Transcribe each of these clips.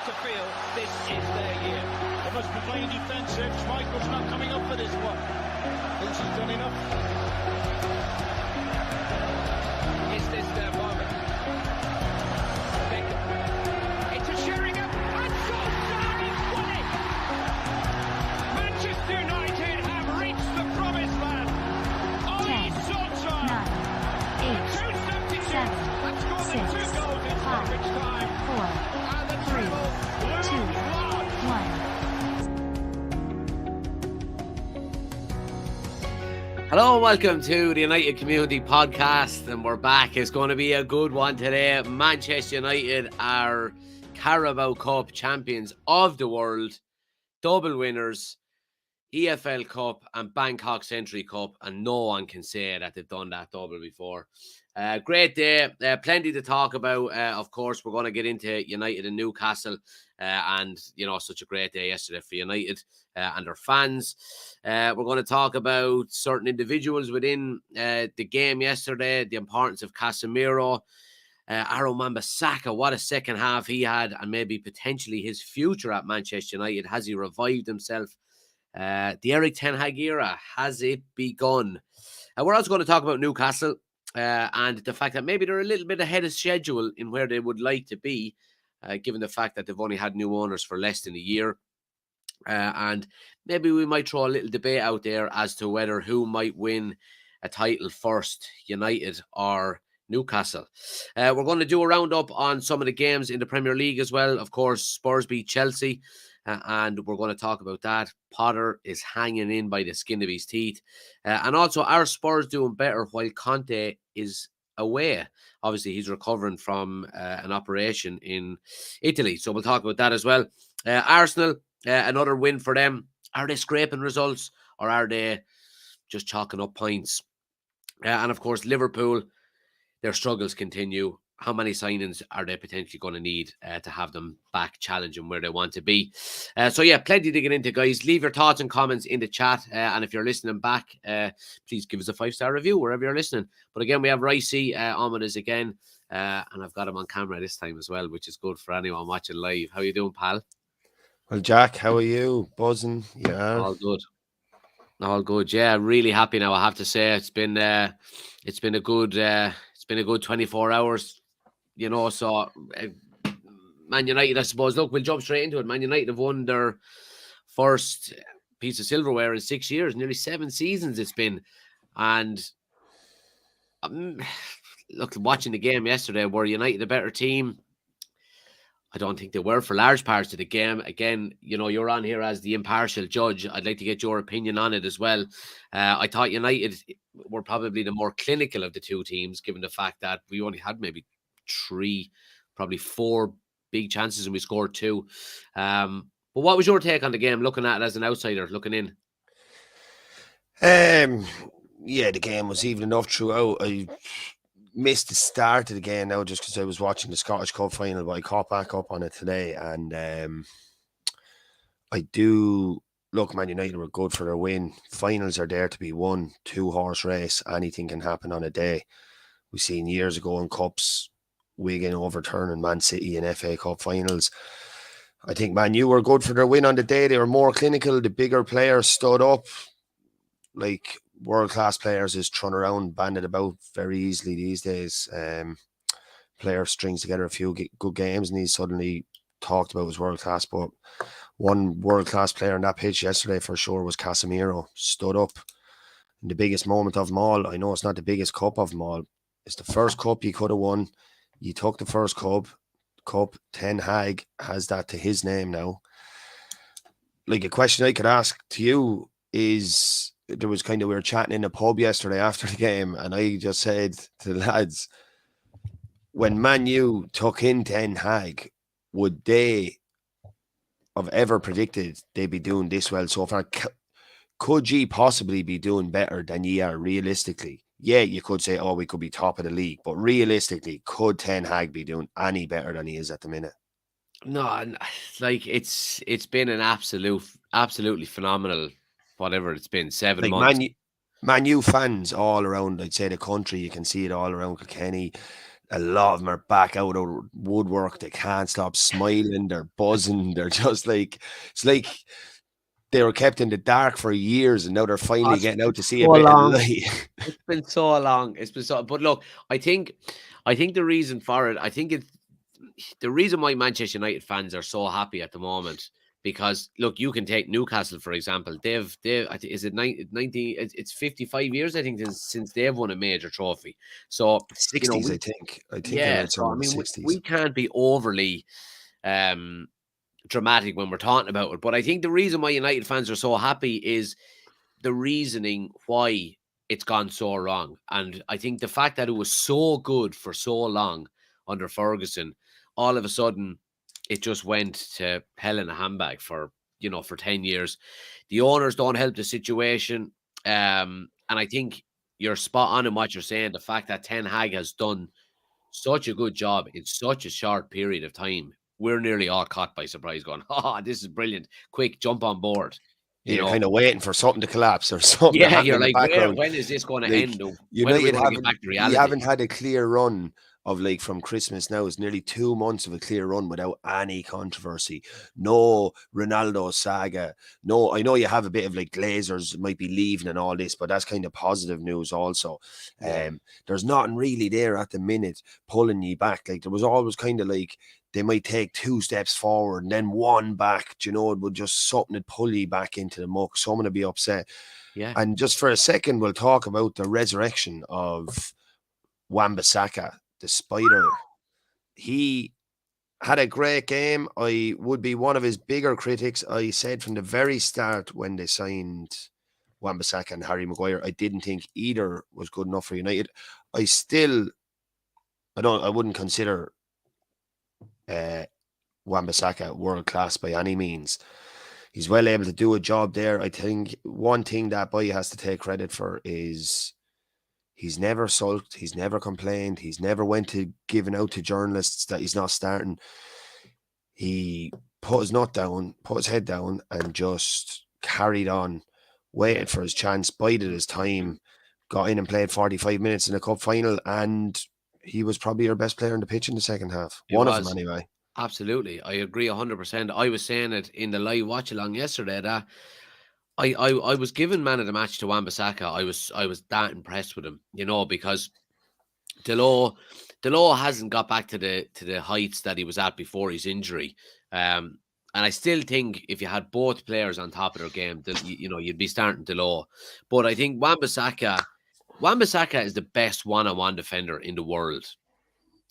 to feel this is their year. They must be playing defensive. Schmeichel's not coming up for this one. Thinks he's done enough. Is this their moment? Beckham. It's a Sheringham. And Solskjaer has won it! Manchester United have reached the promised land. Oli Solskjaer. 9, 8, 7, that's scored 6, 2 goals in stoppage time. 4, and the 3, 2, 1. Hello and welcome to the United Community Podcast, and we're back. It's going to be a good one today. Manchester United are Carabao Cup champions of the world, double winners, EFL Cup and Bangkok Century Cup, and no one can say that they've done that double before. Great day, plenty to talk about. Of course, we're going to get into United and Newcastle, and you know, such a great day yesterday for United and their fans. We're going to talk about certain individuals within the game yesterday, the importance of Casemiro, Aaron Wan-Bissaka, what a second half he had, and maybe potentially his future at Manchester United. Has he revived himself? The Erik ten Hag era, has it begun? We're also going to talk about Newcastle and the fact that maybe they're a little bit ahead of schedule in where they would like to be, given the fact that they've only had new owners for less than a year. And maybe we might throw a little debate out there as to whether who might win a title first, United or Newcastle. We're going to do a roundup on some of the games in the Premier League as well. Of course, Spurs beat Chelsea. And we're going to talk about that. Potter is hanging in by the skin of his teeth. And also, are Spurs doing better while Conte is away? Obviously, he's recovering from an operation in Italy. So we'll talk about that as well. Arsenal, another win for them. Are they scraping results or are they just chalking up points? And of course, Liverpool, their struggles continue. How many signings are they potentially going to need to have them back challenging where they want to be? So yeah, plenty to get into, guys. Leave your thoughts and comments in the chat. And if you're listening back, please give us a 5-star review wherever you're listening. But again, we have Ricey on with us again. And I've got him on camera this time as well, which is good for anyone watching live. How you doing, pal? Well, Jack, how are you? Buzzing? Yeah. All good. All good. Yeah, really happy now, I have to say. It's been a good 24 hours. You know, so Man United, I suppose, look, we'll jump straight into it. Man United have won their first piece of silverware in 6 years, nearly 7 seasons it's been. And look, watching the game yesterday, were United a better team? I don't think they were for large parts of the game. Again, you know, you're on here as the impartial judge. I'd like to get your opinion on it as well. I thought United were probably the more clinical of the two teams, given the fact that we only had maybe 3, probably 4 big chances and we scored 2. But what was your take on the game, looking at it as an outsider, looking in? Yeah, the game was even enough throughout. I missed the start of the game now just because I was watching the Scottish Cup final, but I caught back up on it today. And I do look, Man United were good for their win. Finals are there to be won. 2-horse race. Anything can happen on a day. We've seen years ago in Cups, Wigan overturning Man City in FA Cup finals. I think Man U were good for their win on the day. They were more clinical. The bigger players stood up. Like world-class players is thrown around, banded about very easily these days. Player strings together a few good games and he's suddenly talked about as world-class. But one world-class player on that pitch yesterday for sure was Casemiro. Stood up in the biggest moment of them all. I know it's not the biggest cup of them all. It's the first cup you could have won. You took the first cup. Ten Hag has that to his name now. Like a question I could ask to you is, there was we were chatting in a pub yesterday after the game, and I just said to the lads, when Man U took in Ten Hag, would they have ever predicted they'd be doing this well so far? Could ye possibly be doing better than ye are realistically? Yeah, you could say, oh, we could be top of the league. But realistically, could Ten Hag be doing any better than he is at the minute? No, like it's been an absolutely phenomenal, whatever it's been, 7 months. Man U fans all around, I'd say the country, you can see it all around Kilkenny. a lot of them are back out of woodwork. They can't stop smiling. They're buzzing. They're just like, it's like they were kept in the dark for years, and now they're finally It's getting out to see so a bit long. of light. It's been so long. It's been so. But look, I think the reason for it, I think it's the reason why Manchester United fans are so happy at the moment. Because look, you can take Newcastle for example. They've I think is it 90? It's 55 years I think since they've won a major trophy. So 60s, we I think. I think I yeah. read So I something in the mean, 60s. we can't be overly dramatic when we're talking about it. But I think the reason why United fans are so happy is the reasoning why it's gone so wrong. And I think the fact that it was so good for so long under Ferguson, all of a sudden it just went to hell in a handbag for 10 years. The owners don't help the situation. And I think you're spot on in what you're saying. The fact that Ten Hag has done such a good job in such a short period of time. We're nearly all caught by surprise going, oh, this is brilliant. Quick, jump on board. Yeah, you're kind of waiting for something to collapse or something to Yeah, happen you're in the like, background. when is this going to Like end? Or when are we United going to get back to we reality? haven't had a clear run of like from Christmas now. It's nearly 2 months of a clear run without any controversy. No Ronaldo saga. No, I know you have a bit of like Glazers might be leaving and all this, but that's kind of positive news also. Yeah. There's nothing really there at the minute pulling you back. Like there was always kind of like they might take 2 steps forward and then 1 back. Do you know, it would just something to pull you back into the muck. Someone would be upset. Yeah. And just for a second, we'll talk about the resurrection of Wan-Bissaka, the Spider. He had a great game. I would be one of his bigger critics. I said from the very start when they signed Wan-Bissaka and Harry Maguire, I didn't think either was good enough for United. I wouldn't consider Wan-Bissaka world class by any means. He's well able to do a job there. I think one thing that boy has to take credit for is he's never sulked, he's never complained, he's never went to giving out to journalists that he's not starting. He put his nut down, put his head down, and just carried on, waited for his chance, bided his time, got in and played 45 minutes in the cup final, and he was probably our best player on the pitch in the second half. One of them anyway. Absolutely. I agree 100%. I was saying it in the live watch along yesterday that I was given man of the match to Wan-Bissaka. I was that impressed with him, because Delors hasn't got back to the heights that he was at before his injury. And I still think if you had both players on top of their game, you'd be starting Delors. But I think Wan-Bissaka is the best one-on-one defender in the world.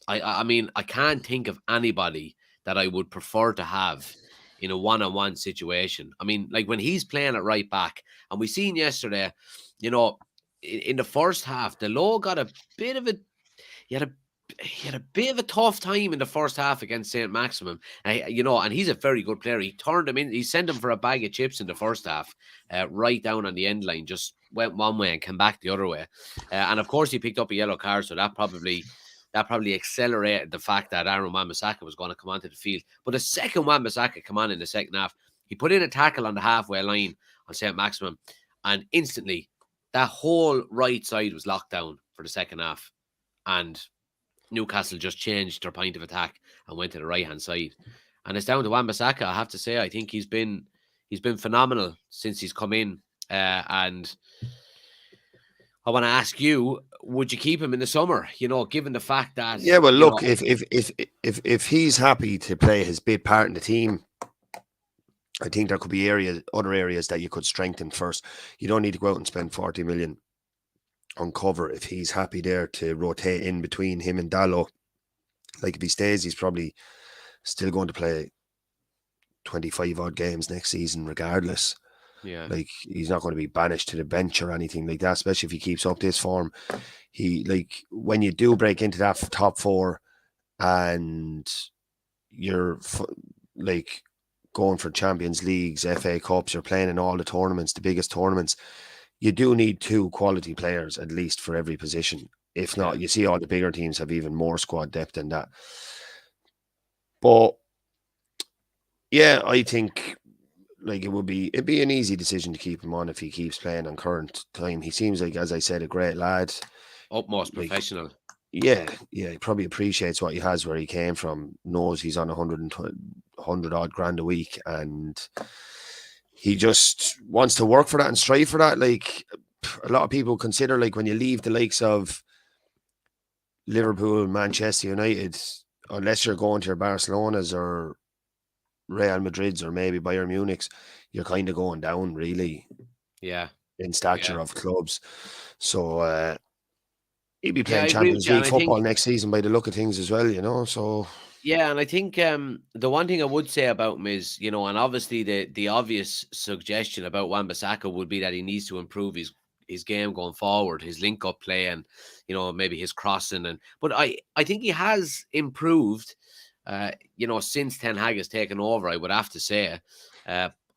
I mean, I can't think of anybody that I would prefer to have in a one-on-one situation. I mean, like when he's playing at right back, and we seen yesterday, in the first half, Delors got a bit of he had a bit of a tough time in the first half against St. Maximin. And he's a very good player. He turned him in, he sent him for a bag of chips in the first half, right down on the end line, just went one way and came back the other way. And of course, he picked up a yellow card, so that probably accelerated the fact that Aaron Wan-Bissaka was going to come onto the field. But the second Wan-Bissaka come on in the second half, he put in a tackle on the halfway line on St. Maximin, and instantly that whole right side was locked down for the second half. And Newcastle just changed their point of attack and went to the right-hand side. And it's down to Wan-Bissaka. I have to say, I think he's been phenomenal since he's come in. And I want to ask you, would you keep him in the summer? Given the fact that well, look, if he's happy to play his big part in the team, I think there could be other areas that you could strengthen first. You don't need to go out and spend 40 million on cover if he's happy there to rotate in between him and Dalot. Like if he stays, he's probably still going to play 25 odd games next season regardless. Yeah. Like he's not going to be banished to the bench or anything like that, especially if he keeps up this form. He, like, when you do break into that top 4 and you're like going for Champions Leagues, FA Cups, you're playing in all the tournaments, the biggest tournaments, you do need 2 quality players at least for every position. If not, you see all the bigger teams have even more squad depth than that. But yeah, I think like it'd be an easy decision to keep him on if he keeps playing on current time. He seems like, as I said, a great lad. Utmost professional. Yeah, he probably appreciates what he has where he came from, knows he's on 100 odd grand a week, and he just wants to work for that and strive for that. Like, a lot of people consider, like, when you leave the likes of Liverpool, Manchester United, unless you're going to your Barcelonas or Real Madrids or maybe Bayern Munich's, you're kind of going down, really, Yeah. in stature of clubs. So he'll be Yeah, I playing agree with Champions you. And League I football think, next season by the look of things as well, So yeah, and I think the one thing I would say about him is, and obviously the obvious suggestion about Wan-Bissaka would be that he needs to improve his game going forward, his link up play, and maybe his crossing. But I think he has improved, since Ten Hag has taken over. I would have to say,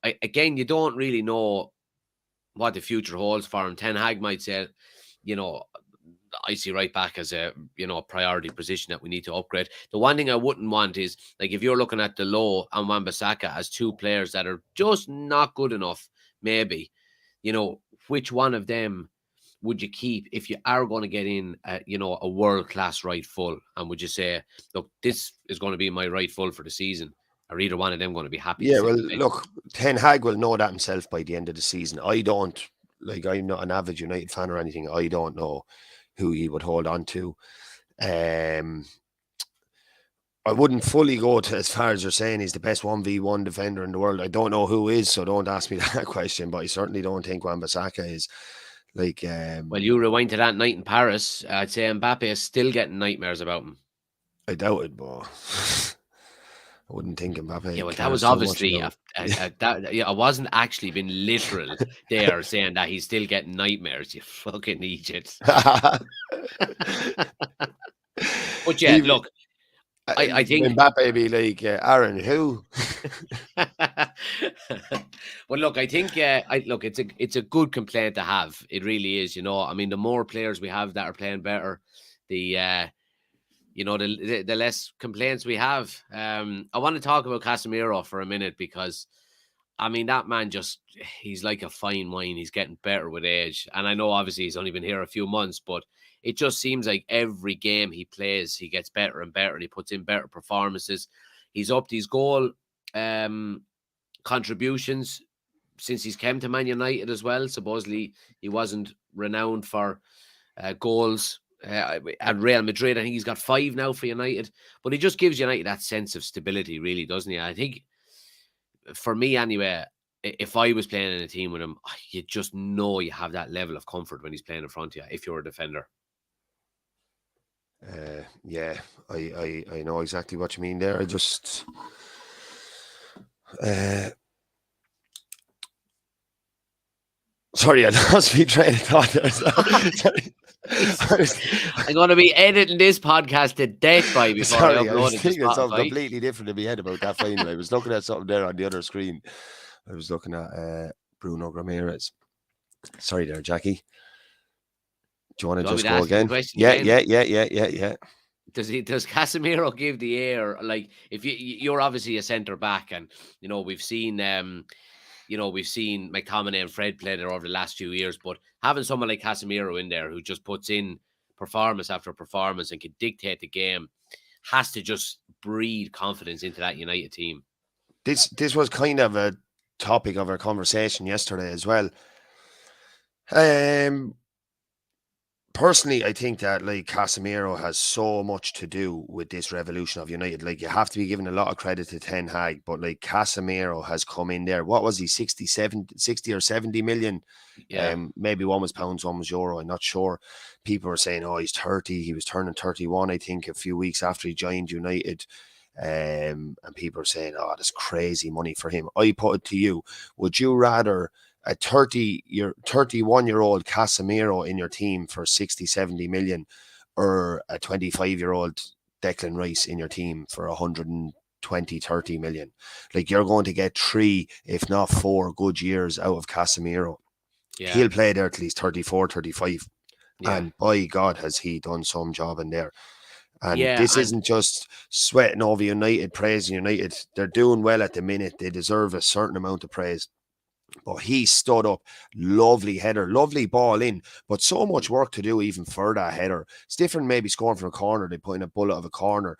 again, you don't really know what the future holds for him. Ten Hag might say, I see right back as a priority position that we need to upgrade. The one thing I wouldn't want is, like, if you're looking at Delo and Wan-Bissaka as two players that are just not good enough, maybe, which one of them would you keep if you are going to get in a world-class right full? And would you say, look, this is going to be my right full for the season? Are either one of them going to be happy to yeah, sit well, on the bench? look, Ten Hag will know that himself by the end of the season. I don't, like, I'm not an avid United fan or anything. I don't know who he would hold on to. I wouldn't fully go to as far as you're saying he's the best 1v1 defender in the world. I don't know who is, so don't ask me that question, but I certainly don't think Wan-Bissaka is. Like, Well, you rewind to that night in Paris, I'd say Mbappe is still getting nightmares about him. I doubt it, but I wouldn't think Mbappe. Yeah, well, that cares was so much obviously about I wasn't actually being literal there, saying that he's still getting nightmares. You fucking idiot. But yeah, Even look, I think. Mbappe be like, Aaron, who? Well, look, I think it's a good complaint to have. It really is. I mean, the more players we have that are playing better, the the less complaints we have. I want to talk about Casemiro for a minute because, I mean, that man he's like a fine wine. He's getting better with age. And I know obviously he's only been here a few months, but it just seems like every game he plays, he gets better and better and he puts in better performances. He's upped his goal contributions since he's come to Man United as well. Supposedly he wasn't renowned for goals at Real Madrid. I think he's got 5 now for United, but he just gives United that sense of stability, really, doesn't he? I think, for me anyway, if I was playing in a team with him, you just know you have that level of comfort when he's playing in front of you if you're a defender. Yeah, I know exactly what you mean there. I just sorry, I lost my train of thought there. I'm going to be editing this podcast to death before I upload I was it to thinking something Spotify. completely different in my head about that final. I was looking at something there on the other screen. I was looking at Bruno Ramirez. Sorry there, Jackie. Do you want to just go again? Yeah. Does Casemiro give the air, like, if you're obviously a centre back, and we've seen McTominay and Fred play there over the last few years, but having someone like Casemiro in there who just puts in performance after performance and can dictate the game has to just breed confidence into that United team. This was kind of a topic of our conversation yesterday as well. Personally, I think that, like, Casemiro has so much to do with this revolution of United. Like, you have to be giving a lot of credit to Ten Hag, but, like, Casemiro has come in there. What was he, 60 or 70 million? Yeah. Maybe one was pounds, one was euro. I'm not sure. People were saying, oh, he's 30. He was turning 31, I think, a few weeks after he joined United. And people are saying, oh, that's crazy money for him. I put it to you, would you rather a 31-year-old Casemiro in your team for 60, 70 million, or a 25-year-old Declan Rice in your team for 120, 30 million? Like, you're going to get 3, if not 4 good years out of Casemiro. Yeah. He'll play there till he's 34, 35. Yeah. And by God, has he done some job in there. And this isn't just sweating over United, praising United. They're doing well at the minute. They deserve a certain amount of praise. But he stood up, lovely header, lovely ball in, but so much work to do even for that header. It's different maybe scoring from a corner, they put in a bullet of a corner,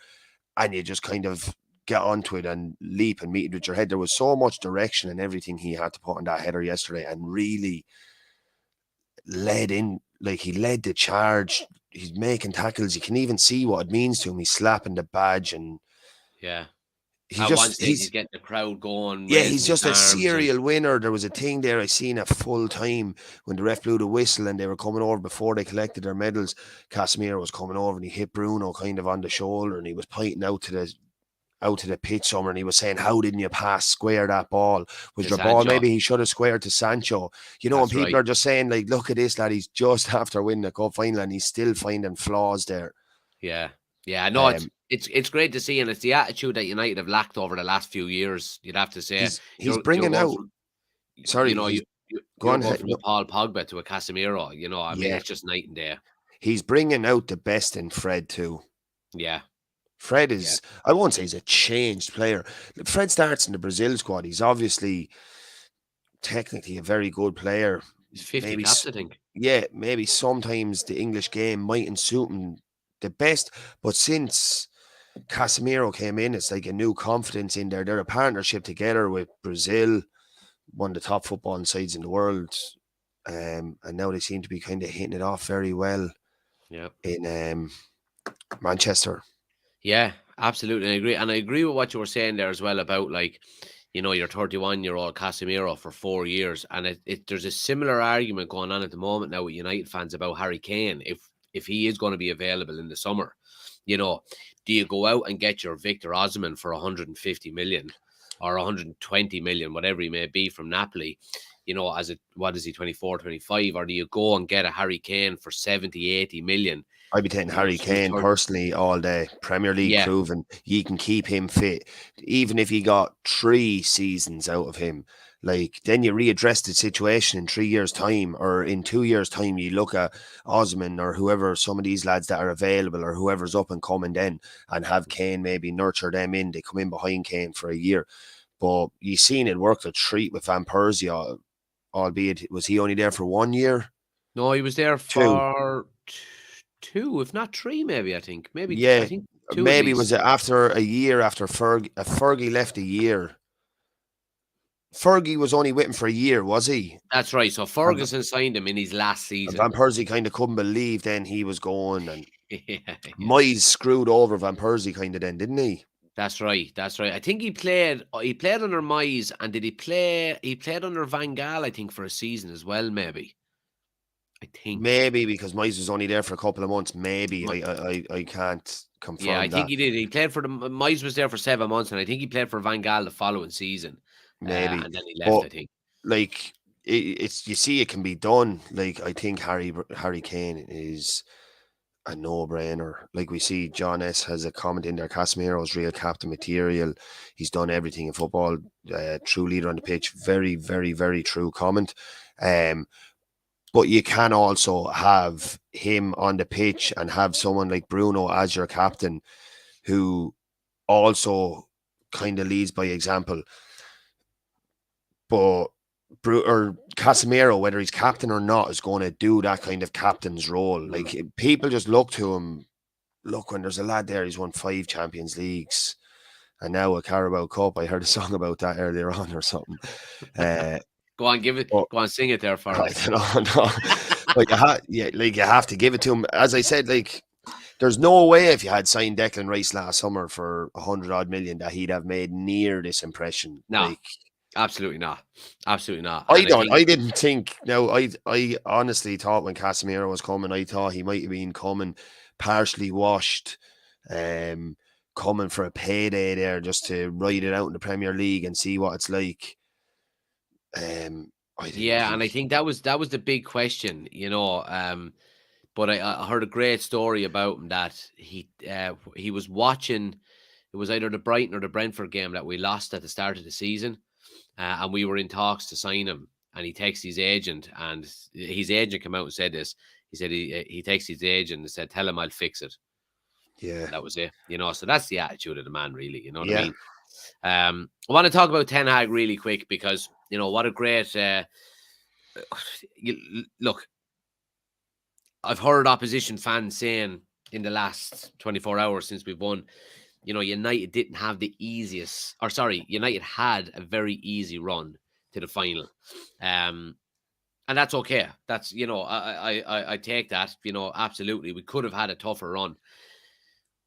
and you just kind of get onto it and leap and meet it with your head. There was so much direction and everything he had to put on that header yesterday, and really led in, like he led the charge. He's making tackles. You can even see what it means to him. He's slapping the badge, and Yeah. he's At one just stage, he's getting the crowd going, yeah, raising he's his just a arms. serial winner. There was a thing there I seen at full time when the ref blew the whistle and they were coming over before they collected their medals. Casemiro was coming over and he hit Bruno kind of on the shoulder and he was pointing out to the pitch somewhere and he was saying, "How didn't you pass square that ball? Was To your ball? Sancho. Maybe he should have squared to Sancho." You know, That's and people right. are just saying, like, "Look at this lad. He's just after winning the cup final and he's still finding flaws there." Yeah. Yeah. No, Um, it's great to see, and it's the attitude that United have lacked over the last few years. You'd have to say he's you're bringing going out. from, Sorry, you know, he's go you're on. going from a No, Paul Pogba to a Casemiro. You know, I mean, yeah, it's just night and day. he's bringing out the best in Fred too. Yeah. Fred Yeah. is, I won't say he's a changed player. Fred starts in the Brazil squad. He's obviously technically a very good player. He's 50 Maybe, caps, I think. yeah, maybe sometimes the English game mightn't suit him the best. But since Casemiro came in, it's like a new confidence in there. They're a partnership together with Brazil, one of the top footballing sides in the world. And now they seem to be kind of hitting it off very well Yeah. in Manchester. Yeah, absolutely. I agree. And I agree with what you were saying there as well about, like, you know, your 31-year-old Casemiro for 4 years. And there's a similar argument going on at the moment now with United fans about Harry Kane, if he is going to be available in the summer. You know, do you go out and get your Victor Osimhen for 150 million or 120 million, whatever he may be, from Napoli? You know, what is he, 24, 25? Or do you go and get a Harry Kane for 70, 80 million? I'd be taking You know, Harry who's Kane personally all day. Premier League Yeah, proven. You can keep him fit. Even if he got 3 seasons out of him, like then you readdress the situation in 3 years' time or in 2 years' time, you look at Osman or whoever, some of these lads that are available or whoever's up and coming then and have Kane maybe nurture them in. They come in behind Kane for a year. But you seen it work a treat with Van Persie, albeit was he only there for 1 year? no, he was there 2. for two, if not three, maybe. I think Yeah, 2 at maybe was least. it after a year after Fergie left a year. Fergie was only with him for a year, was he? That's right. So And Ferguson signed him in his last Van season. Persie kind of couldn't believe then he was going, and Yeah, Moyes screwed over Van Persie kind of then, didn't he? that's right. That's right. I think he played under Moyes, and did he play? He played under Van Gaal, I think, for a season as well. Maybe. I think. Maybe because Moyes was only there for a couple of months. Maybe Mi- I can't Yeah, I confirm think that. he did. He played for the Moyes was there for 7 months, and I think he played for Van Gaal the following season, Maybe, and then he left. but I think. like it's you see, it can be done. Like I think Harry Kane is a no-brainer. Like we see John S has a comment in there, Casemiro's real captain material. He's done everything in football, true leader on the pitch. Very, very, very true comment. But you can also have him on the pitch and have someone like Bruno as your captain who also kind of leads by example. But or Casemiro, whether he's captain or not, is going to do that kind of captain's role. Like people just look to him. Look, when there's a lad there, he's won 5 Champions Leagues and now a Carabao Cup. I heard a song about that earlier on or something. Go on, give it. But Go on, sing it there for I us. don't know. But you have to give it to him. As I said, like there's no way if you had signed Declan Rice last summer for 100-odd million that he'd have made near this impression. No, Like absolutely not. Absolutely not. I And don't. I think, didn't think. No, I honestly thought when Casemiro was coming, I thought he might have been coming partially washed, coming for a payday there just to ride it out in the Premier League and see what it's like. I didn't yeah, and I think. think that was the big question, you know. But I heard a great story about him that he was watching. It was either the Brighton or the Brentford game that we lost at the start of the season, and we were in talks to sign him. And he texted his agent, and his agent came out and said this. He said he texted his agent and said, "Tell him I'll fix it." Yeah, That was it, you know. So that's the attitude of the man, really. You know what I yeah. mean? I want to talk about Ten Hag really quick because, what a great... look, I've heard opposition fans saying in the last 24 hours since we've won, United didn't have the easiest... Or sorry, United had a very easy run to the final. And that's okay. That's, I take that, absolutely. We could have had a tougher run.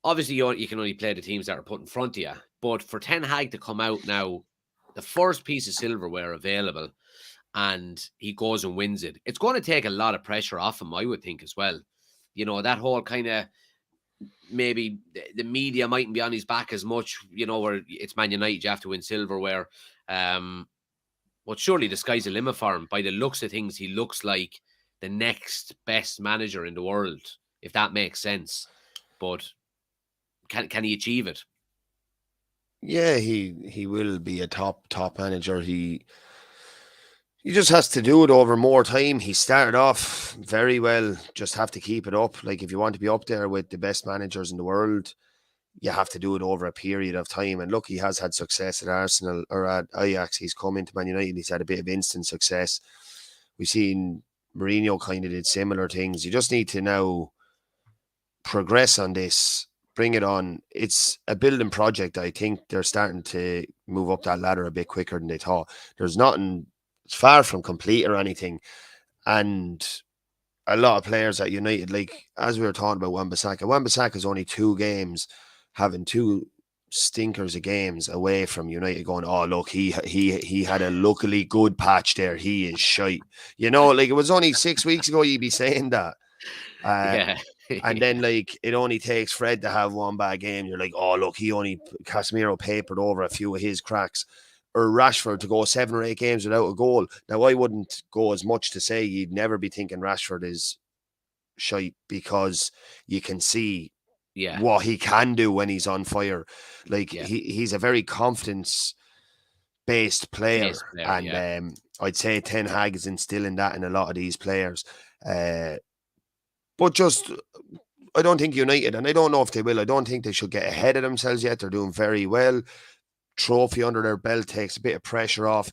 Obviously, you can only play the teams that are put in front of you. But for Ten Hag to come out now, the first piece of silverware available, and he goes and wins it, it's going to take a lot of pressure off him, I would think, as well. That whole kind of, maybe the media mightn't be on his back as much, where it's Man United, you have to win silverware. But surely the sky's the limit for him. By the looks of things, he looks like the next best manager in the world, if that makes sense. But can he achieve it? Yeah, he will be a top manager. He just has to do it over more time. He started off very well. Just have to keep it up. Like, if you want to be up there with the best managers in the world, you have to do it over a period of time. And look, he has had success at Arsenal or at Ajax. He's come into Man United. He's had a bit of instant success. We've seen Mourinho kind of did similar things. You just need to now progress on this, bring it on. It's a building project. I think they're starting to move up that ladder a bit quicker than they thought. There's nothing, it's far from complete or anything. And a lot of players at United, like as we were talking about Wan-Bissaka's only 2 games, having 2 stinkers of games away from United, going, oh look, he had a luckily good patch there, he is shite. Like, it was only 6 weeks ago you'd be saying that. Yeah. And then, like, it only takes Fred to have one bad game. You're like, oh look, Casemiro papered over a few of his cracks. Or Rashford to go 7 or 8 games without a goal. Now, I wouldn't go as much to say you'd never be thinking Rashford is shite, because you can see what he can do when he's on fire. Like, he's a very confidence-based player. And I'd say Ten Hag is instilling that in a lot of these players. But just, I don't think United, and I don't know if they will, I don't think they should get ahead of themselves yet. They're doing very well. Trophy under their belt takes a bit of pressure off.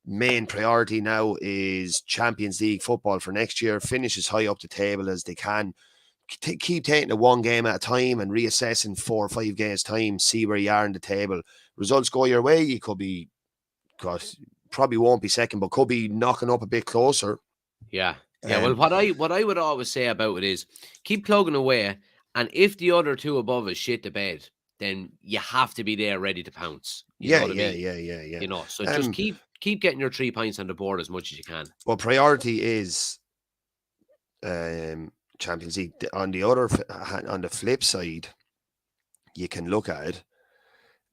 Main priority now is Champions League football for next year. Finish as high up the table as they can. Keep taking it one game at a time and reassess in 4 or 5 games time. See where you are in the table. Results go your way, you could be, probably won't be second, but could be knocking up a bit closer. Yeah. Well, what I would always say about it is keep plugging away, and if the other 2 above us shit the bed, then you have to be there ready to pounce. You know what I mean? So just keep getting your 3 points on the board as much as you can. Well, priority is Champions League. On the flip side, you can look at it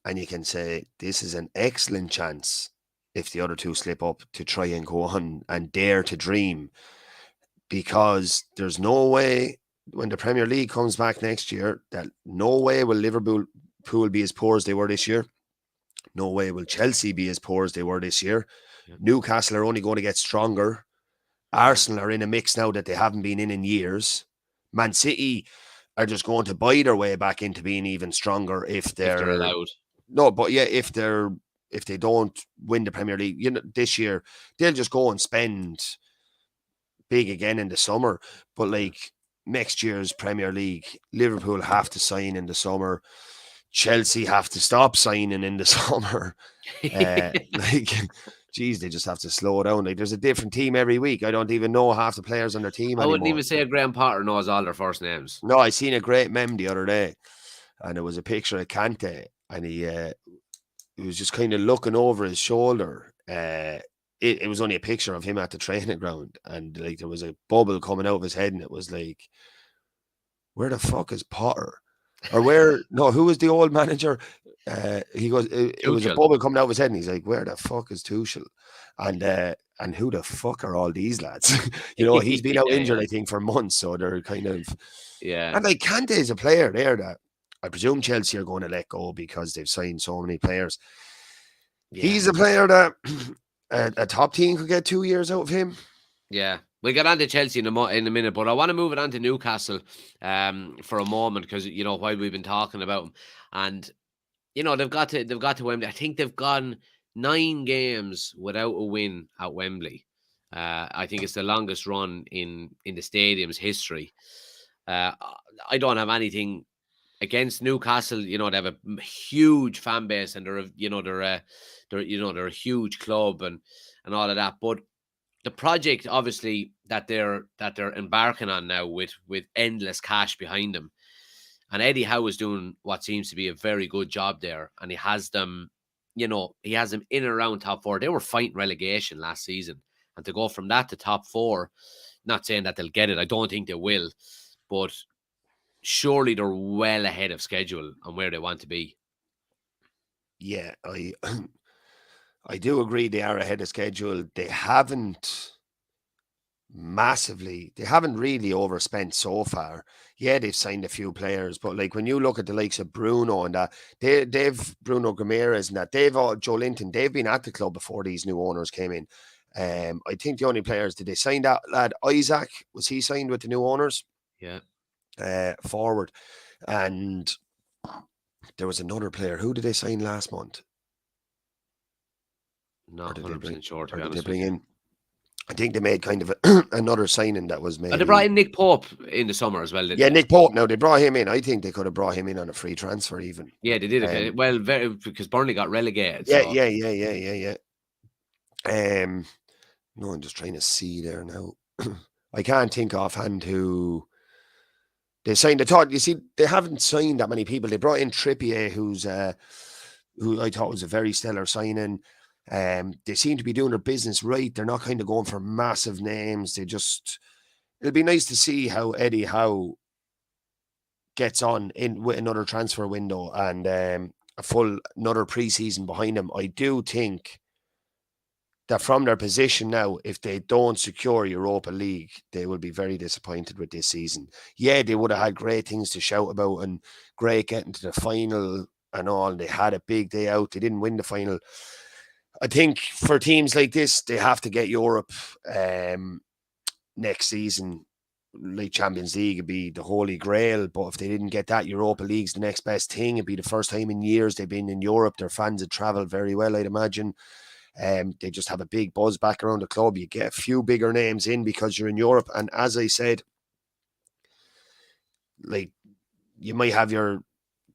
and you can say this is an excellent chance, if the other 2 slip up, to try and go on and dare to dream, because there's no way, when the Premier League comes back next year, that no way will Liverpool be as poor as they were this year. No way will Chelsea be as poor as they were this year. Newcastle are only going to get stronger. Arsenal are in a mix now that they haven't been in years. Man City are just going to buy their way back into being even stronger if they're allowed. No, but yeah, if they don't win the Premier League, this year, they'll just go and spend big again in the summer. But like, next year's Premier League, Liverpool have to sign in the summer. Chelsea have to stop signing in the summer. Geez, they just have to slow down. Like, there's a different team every week. I don't even know half the players on their team anymore. I wouldn't even say Graham Potter knows all their first names. No, I seen a great meme the other day, and it was a picture of Kante, and he was just kind of looking over his shoulder. It was only a picture of him at the training ground, and like, there was a bubble coming out of his head, and it was like, where the fuck is Potter? Or who was the old manager? He goes, it was a bubble coming out of his head, and he's like, where the fuck is Tuchel? And who the fuck are all these lads? He's been out injured, I think, for months, so they're kind of... Yeah. And like, Kante is a player there that I presume Chelsea are going to let go because they've signed so many players. Yeah. He's a player that a top team could get 2 years out of him. Yeah. We'll get on to Chelsea in a minute, but I want to move it on to Newcastle for a moment, because, while we've been talking about them, and they've got to Wembley. I think they've gone 9 games without a win at Wembley. I think it's the longest run in the stadium's history. I don't have anything against Newcastle. They have a huge fan base, and they're a huge club and all of that. But the project, obviously, that they're embarking on now with endless cash behind them, and Eddie Howe is doing what seems to be a very good job there, and he has them in and around top 4. They were fighting relegation last season, and to go from that to top 4, not saying that they'll get it, I don't think they will, but surely they're well ahead of schedule on where they want to be. Yeah, I do agree they are ahead of schedule. They haven't really overspent so far. Yeah, they've signed a few players, but like when you look at the likes of Bruno and that, they've Bruno Ramirez and that, they've all Joe Linton, they've been at the club before these new owners came in. I think the only players, did they sign that lad Isaac? Was he signed with the new owners? Yeah. Forward. And there was another player. Who did they sign last month? Not 100% sure, to be Or did honest they bring with you. in? I think they made kind of another signing that was made. And they brought in Nick Pope in the summer as well, didn't Yeah, they? Nick Pope. Now, they brought him in. I think they could have brought him in on a free transfer even. Yeah, they did. Well, because Burnley got relegated. Yeah, so. yeah. No, I'm just trying to see there now. I can't think offhand who they signed. You see, they haven't signed that many people. They brought in Trippier, who I thought was a very stellar signing. They seem to be doing their business right. They're not kind of going for massive names. It'll be nice to see how Eddie Howe gets on in with another transfer window and another preseason behind him. I do think that from their position now, if they don't secure Europa League, they will be very disappointed with this season. Yeah, they would have had great things to shout about and great getting to the final and all. They had a big day out. They didn't win the final. I think for teams like this, they have to get Europe next season. Like Champions League would be the holy grail, but if they didn't get that, Europa League's the next best thing. It'd be the first time in years they've been in Europe. Their fans had travelled very well, I'd imagine. They just have a big buzz back around the club. You get a few bigger names in because you're in Europe, and as I said, like you might have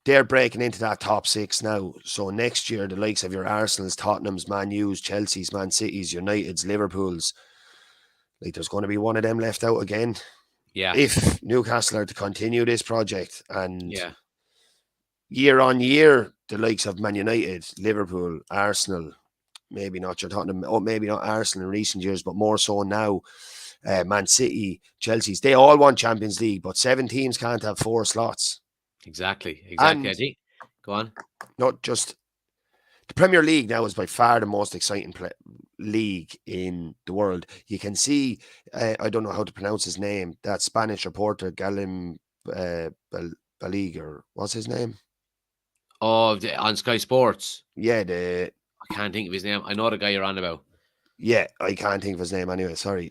they're breaking into that top 6 now. So next year, the likes of your Arsenals, Tottenhams, Man U's, Chelsea's, Man City's, United's, Liverpool's, like there's going to be one of them left out again. Yeah. If Newcastle are to continue this project, and year on year, the likes of Man United, Liverpool, Arsenal, maybe not your Tottenham, or maybe not Arsenal in recent years, but more so now, Man City, Chelsea's, they all want Champions League, but 7 teams can't have 4 slots. Exactly. And go on. Not just the Premier League now is by far the most exciting league in the world. You can see, I don't know how to pronounce his name, that Spanish reporter, Galim Baliga, what's his name? Oh, on Sky Sports. Yeah, I can't think of his name. I know the guy you're on about. Yeah, I can't think of his name anyway. Sorry.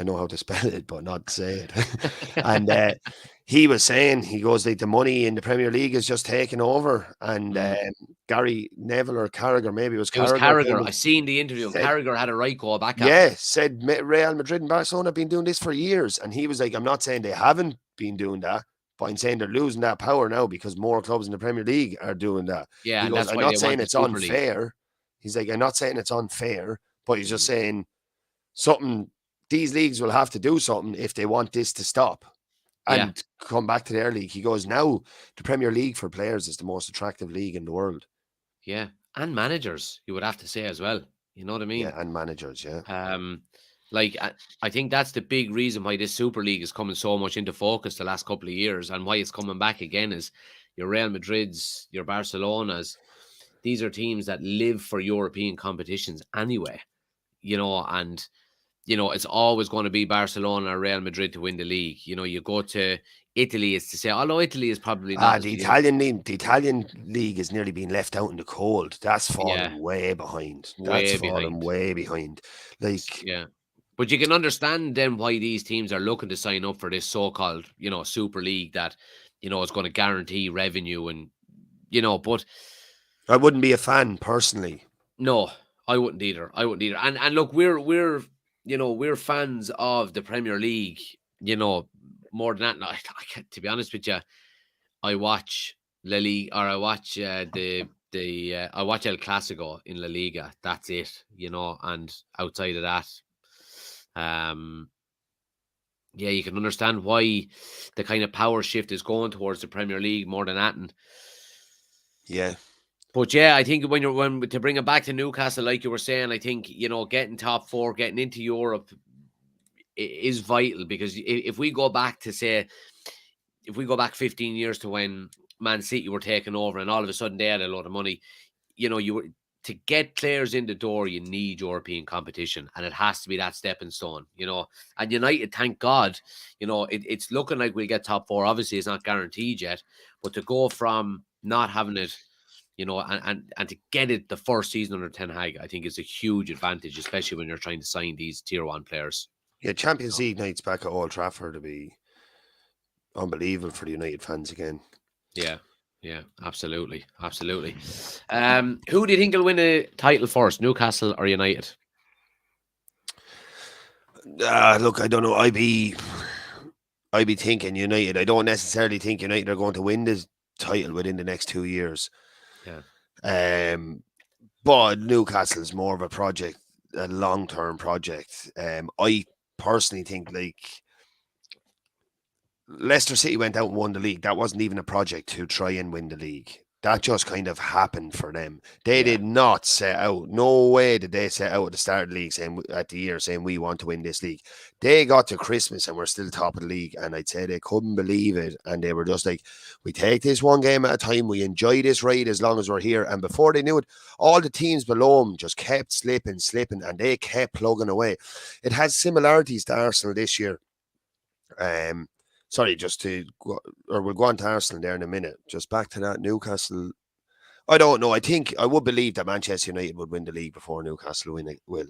I know how to spell it, but not say it. And he was saying, he goes, like, the money in the Premier League is just taking over. And Gary Neville or Carragher, maybe it was Carragher. It was Carragher. I seen the interview. Carragher had a right go back. Yeah, said Real Madrid and Barcelona have been doing this for years. And he was like, I'm not saying they haven't been doing that, but I'm saying they're losing that power now because more clubs in the Premier League are doing that. Yeah, he goes, I'm not saying it's unfair. He's like, I'm not saying it's unfair, but he's just saying these leagues will have to do something if they want this to stop and come back to their league. He goes, now the Premier League for players is the most attractive league in the world. Yeah, and managers, you would have to say as well. You know what I mean? Yeah, and managers, yeah. I think that's the big reason why this Super League is coming so much into focus the last couple of years, and why it's coming back again is your Real Madrids, your Barcelonas. These are teams that live for European competitions anyway, and it's always going to be Barcelona or Real Madrid to win the league. You go to Italy, is to say, although Italy is probably not. The Italian league is nearly being left out in the cold. That's fallen way behind. Way behind. But you can understand then why these teams are looking to sign up for this so-called, Super League that, is going to guarantee revenue and But I wouldn't be a fan personally. no, I wouldn't either. And look, we're fans of the Premier League, more than that. No, to be honest with you, I watch La Liga, or I watch I watch El Clasico in La Liga. That's it, and outside of that, yeah, you can understand why the kind of power shift is going towards the Premier League more than that. Yeah. But yeah, I think when to bring it back to Newcastle, like you were saying, I think getting top four, getting into Europe is vital, because if we go back to if we go back 15 years to when Man City were taking over, and all of a sudden they had a lot of money, to get players in the door, you need European competition, and it has to be that stepping stone, And United, thank God, it's looking like we'll get top four. Obviously, it's not guaranteed yet, but to go from not having it, and to get it the first season under Ten Hag, I think is a huge advantage, especially when you're trying to sign these tier 1 players. Yeah, Champions League nights back at Old Trafford to be unbelievable for the United fans again. Yeah, absolutely. Who do you think will win a title first, Newcastle or United? Look, I don't know. I'd be thinking United. I don't necessarily think United are going to win the title within the next 2 years. Yeah. But Newcastle is more of a project, a long-term project. I personally think, like, Leicester City went out and won the league. That wasn't even a project to try and win the league. That just kind of happened for them. They did not set out. No way did they set out at the start of the league saying we want to win this league. They got to Christmas and we're still top of the league. And I'd say they couldn't believe it. And they were just like, we take this one game at a time. We enjoy this ride as long as we're here. And before they knew it, all the teams below them just kept slipping. And they kept plugging away. It has similarities to Arsenal this year. Sorry, we'll go on to Arsenal there in a minute. Just back to that Newcastle. I don't know. I would believe that Manchester United would win the league before Newcastle will.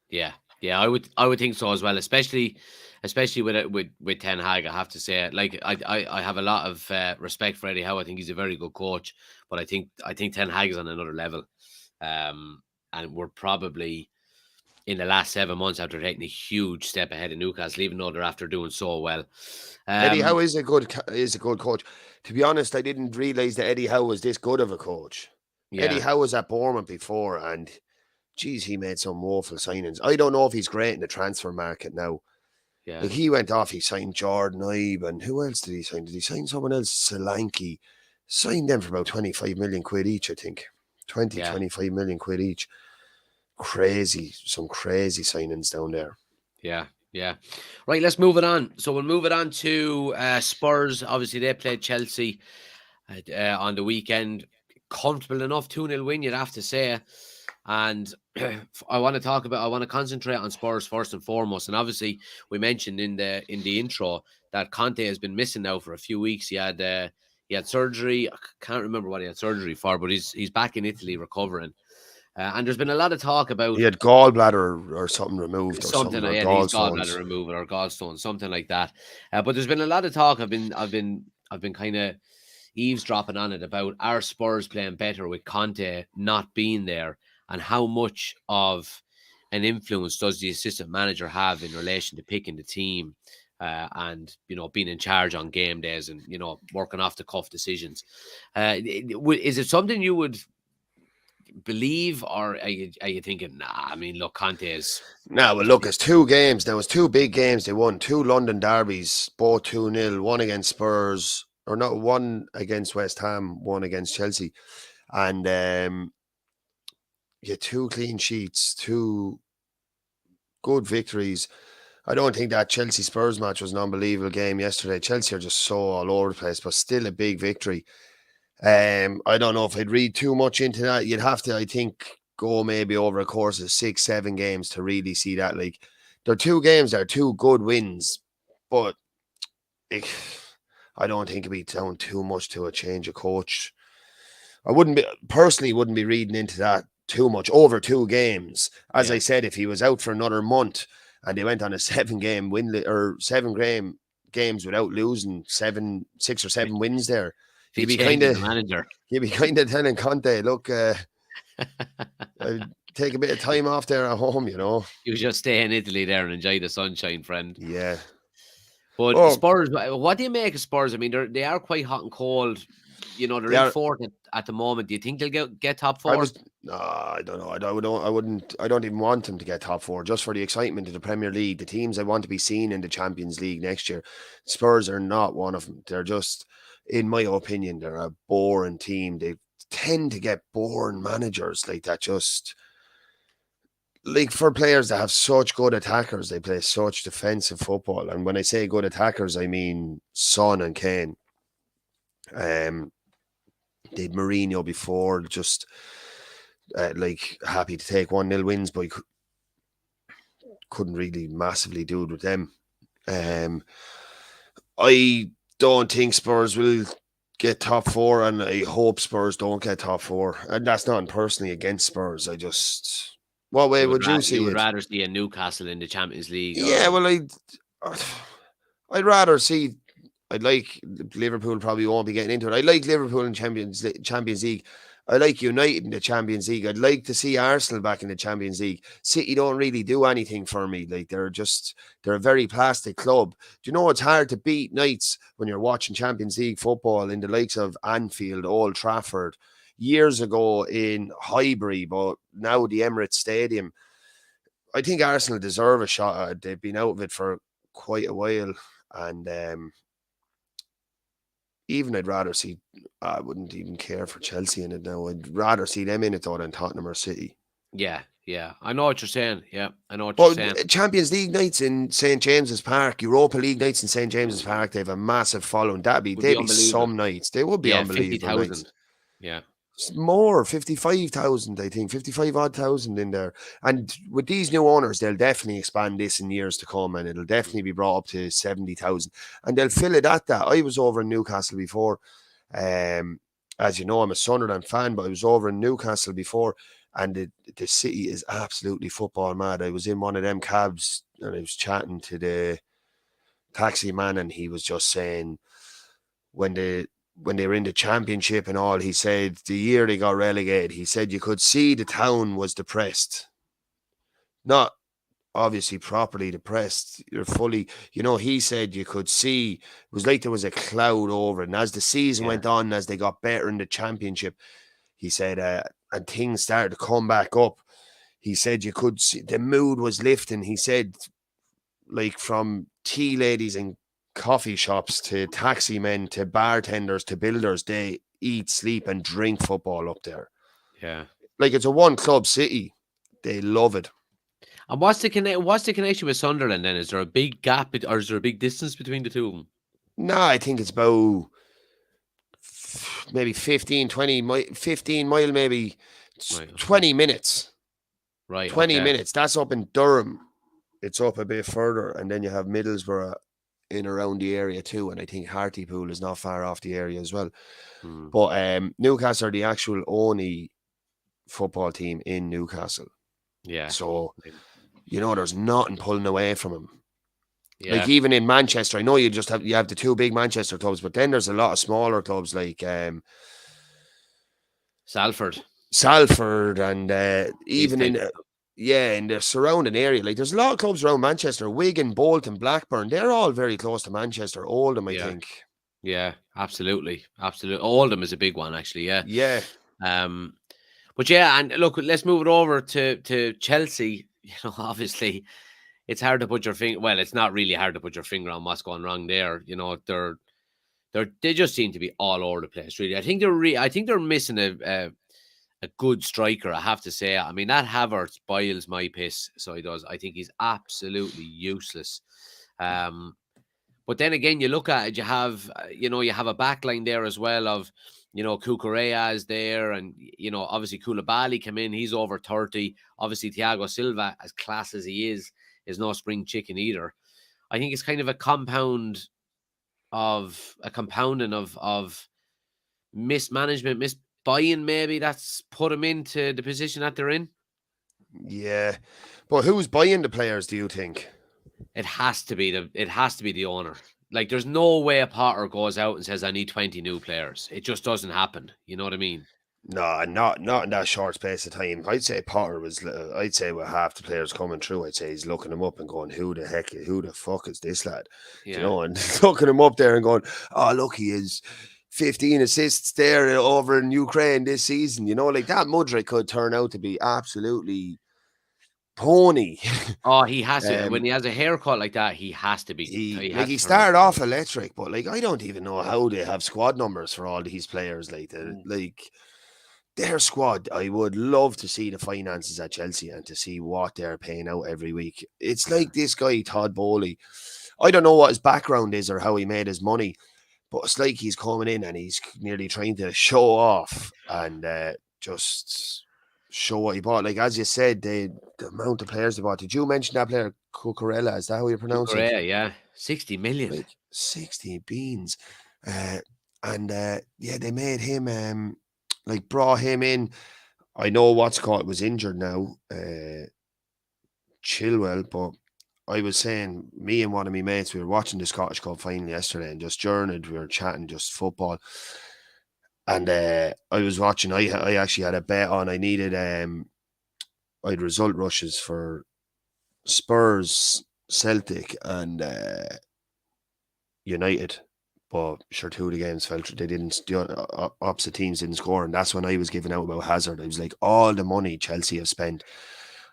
Yeah, I would think so as well. Especially with Ten Hag, I have to say. Like I have a lot of respect for Eddie Howe. I think he's a very good coach, but I think Ten Hag is on another level. And we're probably in the last 7 months after taking a huge step ahead of Newcastle, even though they're after doing so well. Eddie Howe is a good coach. To be honest, I didn't realise that Eddie Howe was this good of a coach. Yeah. Eddie Howe was at Bournemouth before, and geez, he made some woeful signings. I don't know if he's great in the transfer market now. Yeah, like he went off. He signed Jordan Ibe, and who else did he sign? Did he sign someone else? Solanke. Signed them for about 25 million quid each, I think. 25 million quid each. Some crazy signings down there. Yeah. Right, let's move it on. So we'll move it on to Spurs. Obviously, they played Chelsea on the weekend. Comfortable enough 2-0 win, you'd have to say. And I want to concentrate on Spurs first and foremost. And obviously, we mentioned in the intro that Conte has been missing now for a few weeks. He had surgery. I can't remember what he had surgery for, but he's back in Italy recovering. And there's been a lot of talk about he had gallbladder or something removed, his gallbladder removal or gallstones, something like that. But there's been a lot of talk. I've been kind of eavesdropping on it about our Spurs playing better with Conte not being there, and how much of an influence does the assistant manager have in relation to picking the team and being in charge on game days and working off the cuff decisions. Is it something you would believe, or are you thinking, nah, I mean, look, Conte is... Well, look, it's 2 games. There was 2 big games. They won 2 London derbies, both 2-0, one against Spurs, or not, one against West Ham, one against Chelsea. And 2 clean sheets, 2 good victories. I don't think that Chelsea-Spurs match was an unbelievable game yesterday. Chelsea are just so all over the place, but still a big victory. I don't know if I'd read too much into that. You'd have to, I think, go maybe over a course of 6-7 games to really see that. Like, they're 2 games, they're 2 good wins, but I don't think it'd be down too much to a change of coach. I wouldn't be reading into that too much over 2 games. As I said, if he was out for another month and they went on a 7-game win or 7 games without losing 6 or 7 wins there, If He'd he be kind changes of the manager. telling Conte, look, I'll take a bit of time off there at home, you know. You just stay in Italy there and enjoy the sunshine, friend. Yeah. But Oh, Spurs, what do you make of Spurs? I mean, they are quite hot and cold. You know, they're they in are. fourth at the moment. Do you think they'll get top I four? was. I don't know. I don't even want them to get top four just for the excitement of the Premier League. The teams I want to be seen in the Champions League next year. Spurs are not one of them. They're just, in my opinion, they're a boring team. They tend to get boring managers like that. Just like for players that have such good attackers, they play such defensive football. And when I say good attackers, I mean Son and Kane. They'd Mourinho before, just like happy to take 1-0 wins, but couldn't really massively do it with them. I don't think Spurs will get top four, and I hope Spurs don't get top four. And that's not personally against Spurs. I just, what way would you see you would it? rather see a Newcastle in the Champions League? Yeah, Or... well, I'd rather see. I'd like Liverpool probably won't be getting into it. I like Liverpool in Champions League. I like United in the Champions League. I'd like to see Arsenal back in the Champions League. City don't really do anything for me. Like they're a very plastic club. Do you know it's hard to beat nights when you're watching Champions League football in the likes of Anfield, Old Trafford, years ago in Highbury, but now the Emirates Stadium. I think Arsenal deserve a shot. They've been out of it for quite a while, and even I'd rather see, I wouldn't even care for Chelsea in it now. I'd rather see them in it though than Tottenham or City. Yeah, I know what you're saying. Yeah, I know what you're saying. Champions League nights in St. James's Park, Europa League nights in St. James's Park, they have a massive following. They'd be some nights. They would be unbelievable 50,000. nights. Yeah. More, 55,000, I think, 55 odd thousand in there. And with these new owners, they'll definitely expand this in years to come, and it'll definitely be brought up to 70,000. And they'll fill it at that. I was over in Newcastle before. As you know, I'm a Sunderland fan, but I was over in Newcastle before, and the city is absolutely football mad. I was in one of them cabs, and I was chatting to the taxi man, and he was just saying when they were in the championship and all, he said the year they got relegated, he said you could see the town was depressed. Not obviously properly depressed. You're fully, he said you could see, it was like there was a cloud over it. And as the season went on, as they got better in the championship, he said, and things started to come back up, he said you could see the mood was lifting. He said, like from tea ladies and coffee shops to taxi men to bartenders to builders, they eat, sleep and drink football up there. Yeah. Like it's a one club city. They love it. And what's the connection with Sunderland then? Is there a big gap or is there a big distance between the two of them? No, I think it's about maybe 15 mile, maybe 20 minutes. Right. 20 minutes. That's up in Durham. It's up a bit further. And then you have Middlesbrough in around the area too, and I think Hartlepool is not far off the area as well. But Newcastle are the actual only football team in Newcastle. Yeah. So, there's nothing pulling away from them. Yeah. Like even in Manchester, I know you have the two big Manchester clubs, but then there's a lot of smaller clubs like Salford, and even in the surrounding area. Like there's a lot of clubs around Manchester, Wigan, Bolton, Blackburn. They're all very close to Manchester. Oldham, I think. Yeah, absolutely. Oldham is a big one, actually. Yeah. Yeah. But yeah, and look, let's move it over to Chelsea. Obviously, it's hard to put your finger. Well, it's not really hard to put your finger on what's going wrong there. They just seem to be all over the place. Really, I think they're missing a good striker. I have to say. I mean, that Havertz boils my piss. So he does. I think he's absolutely useless. But then again, you look at it. You have a back line there as well of. Cucurella is there, and obviously Koulibaly came in. He's over 30. Obviously, Thiago Silva, as class as he is no spring chicken either. I think it's kind of a compounding of mismanagement, misbuying. Maybe that's put them into the position that they're in. Yeah, but who's buying the players? Do you think it has to be the owner? Like, there's no way a Potter goes out and says, I need 20 new players. It just doesn't happen. You know what I mean? No, not in that short space of time. I'd say Potter was. I'd say with half the players coming through, I'd say he's looking them up and going, who the fuck is this lad? Yeah. You know, and looking him up there and going, oh look, he is 15 assists there over in Ukraine this season. You know, like that Mudryk could turn out to be absolutely pony. Oh, he has to. When he has a haircut like that, he has to be. He started off electric, but like I don't even know how they have squad numbers for all these players. Like their squad, I would love to see the finances at Chelsea and to see what they're paying out every week. It's like this guy, Todd Bowley. I don't know what his background is or how he made his money, but it's like he's coming in and he's nearly trying to show off and just show what he bought. Like, as you said, the amount of players they bought. Did you mention that player, Cucurella? Is that how you pronounce it? Yeah. 60 million. Like 60 beans. Yeah, they made him... brought him in. I know Watcott was injured now, Chilwell, but I was saying, me and one of my mates, we were watching the Scottish Cup final yesterday and just journeyed, we were chatting just football. And I was watching, I actually had a bet on, I needed, I'd result rushes for Spurs, Celtic and United. But sure, two of the games fell through. They didn't, the opposite teams didn't score. And that's when I was giving out about Hazard. I was like, all the money Chelsea have spent.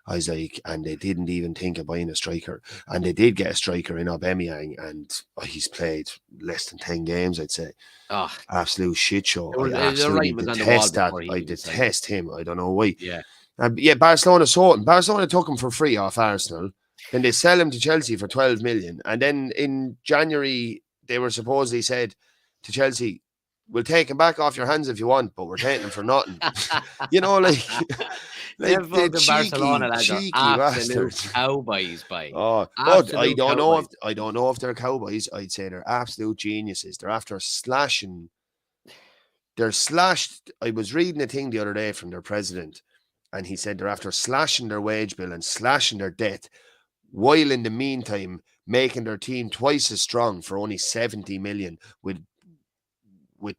I was like, and they didn't even think of buying a striker. And they did get a striker in Aubameyang, and he's played less than 10 games, I'd say. Oh, absolute shit show. I absolutely detest that. I detest him. I don't know why. Yeah. Barcelona sold him. Barcelona took him for free off Arsenal. Then they sell him to Chelsea for 12 million. And then in January, they were supposedly said to Chelsea, we'll take him back off your hands if you want, but we're taking him for nothing. You know, like the Barcelona lads cheeky are absolute bastards. Cowboys, by. Oh, but I don't know if they're cowboys. I'd say they're absolute geniuses. They're after slashing. They're slashed. I was reading a thing the other day from their president, and he said they're after slashing their wage bill and slashing their debt, while in the meantime making their team twice as strong for only 70 million with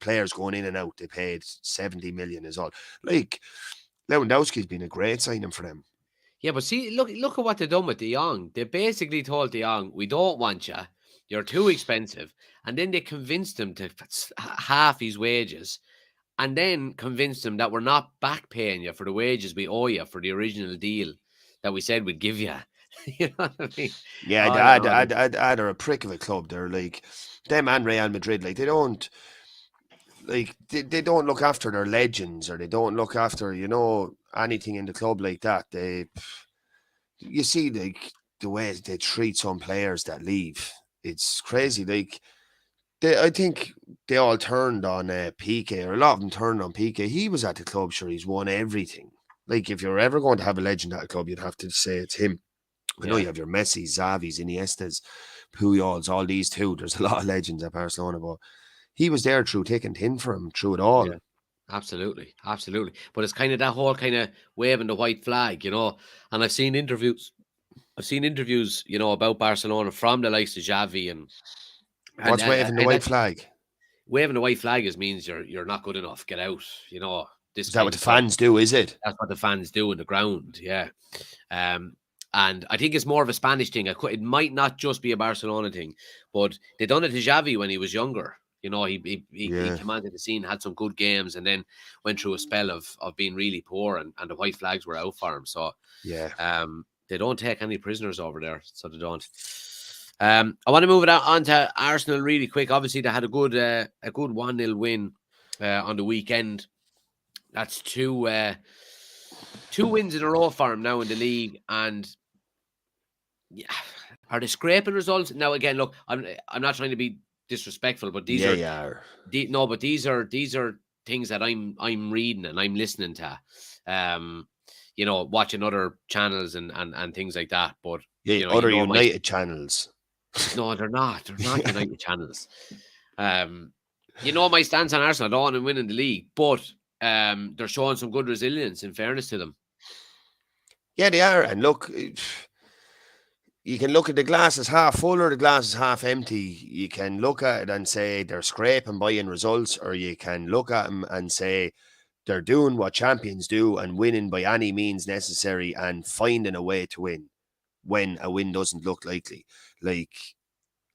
players going in and out. They paid 70 million is all. Like, Lewandowski's been a great signing for them. Yeah, but see, look at what they've done with De Jong. They basically told De Jong, we don't want you. You're too expensive. And then they convinced him to half his wages, and then convinced him that we're not back paying you for the wages we owe you for the original deal that we said we'd give you. You know what I mean? Yeah, they're a prick of a club. They're like them and Real Madrid. Like, they don't look after their legends, or they don't look after, anything in the club like that. You see, like, the way they treat some players that leave. It's crazy. Like, I think they all turned on Piqué, or a lot of them turned on Piqué. He was at the club, sure, he's won everything. Like, if you're ever going to have a legend at a club, you'd have to say it's him. I know you have your Messi, Xavis, Iniestas, Pujols, all these too. There's a lot of legends at Barcelona, but he was there through thick and thin for him, through it all. Yeah, absolutely. But it's kind of that whole kind of waving the white flag, And I've seen interviews, about Barcelona from the likes of Xavi and what's waving the white flag? Waving the white flag means you're not good enough. Get out. Is that what the fans do? Is it? That's what the fans do in the ground. Yeah. And I think it's more of a Spanish thing. It might not just be a Barcelona thing, but they done it to Xavi when he was younger. He commanded the scene, had some good games, and then went through a spell of being really poor, and the white flags were out for him. So they don't take any prisoners over there, so they don't. I want to move it on to Arsenal really quick. Obviously, they had a good 1-0 win on the weekend. That's two wins in a row for him now in the league, and are they scraping results? Now again, look, I'm not trying to be disrespectful, but these are things that I'm reading and I'm listening to, watching other channels and things like that. But other United channels. No, they're not. They're not United channels. My stance on Arsenal. I don't want them winning the league, but they're showing some good resilience. In fairness to them. Yeah, they are. And look, you can look at the glass as half full or the glass as half empty. You can look at it and say they're scraping by in results, or you can look at them and say they're doing what champions do and winning by any means necessary and finding a way to win when a win doesn't look likely. Like,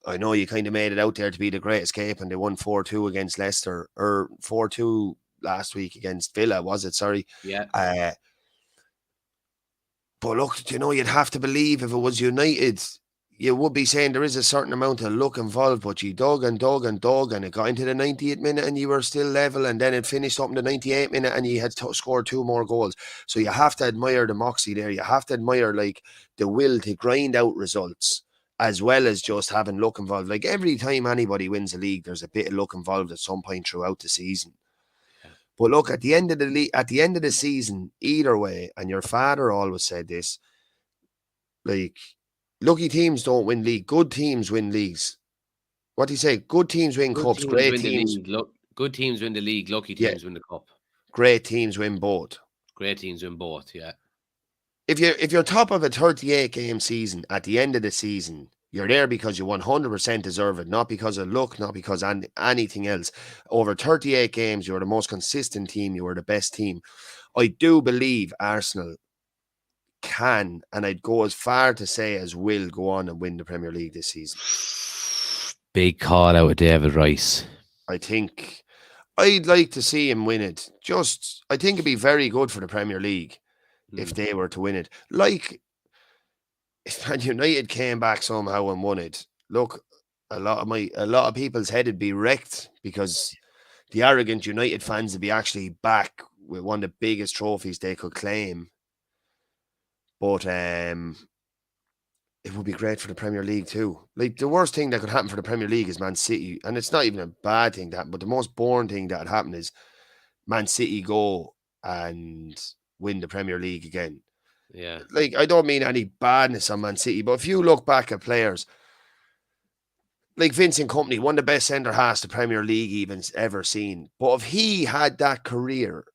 I know you kind of made it out there to be the great escape, and they won 4-2 against Leicester, or 4-2 last week against Villa, was it? Sorry. Yeah. But look, you'd have to believe if it was United, you would be saying there is a certain amount of luck involved, but you dug and dug and dug, and it got into the 90th minute and you were still level, and then it finished up in the 98th minute and you had scored 2 more goals. So you have to admire the moxie there. You have to admire like the will to grind out results, as well as just having luck involved. Like every time anybody wins a league, there's a bit of luck involved at some point throughout the season. But look, at the end of the season, either way, and your father always said this, like, lucky teams don't win league. Good teams win leagues. What do you say? Good teams win cups. Great teams. Good teams win the league. Lucky teams win the cup. Great teams win both. Great teams win both, yeah. If you're top of a 38 game season, at the end of the season, you're there because you 100% deserve it, not because of luck, not because of anything else. Over 38 games, you were the most consistent team. You were the best team. I do believe Arsenal can, and I'd go as far to say as will, go on and win the Premier League this season. Big call out with David Rice. I think I'd like to see him win it. I think it'd be very good for the Premier League if they were to win it. Like, if Man United came back somehow and won it, look, a lot of people's head would be wrecked, because the arrogant United fans would be actually back with one of the biggest trophies they could claim. But it would be great for the Premier League too. Like, the worst thing that could happen for the Premier League is Man City, and it's not even a bad thing that, but the most boring thing that would happen is Man City go and win the Premier League again. Yeah. Like, I don't mean any badness on Man City, but if you look back at players like Vincent Kompany, one of the best centre-halves the Premier League even ever seen. But if he had that career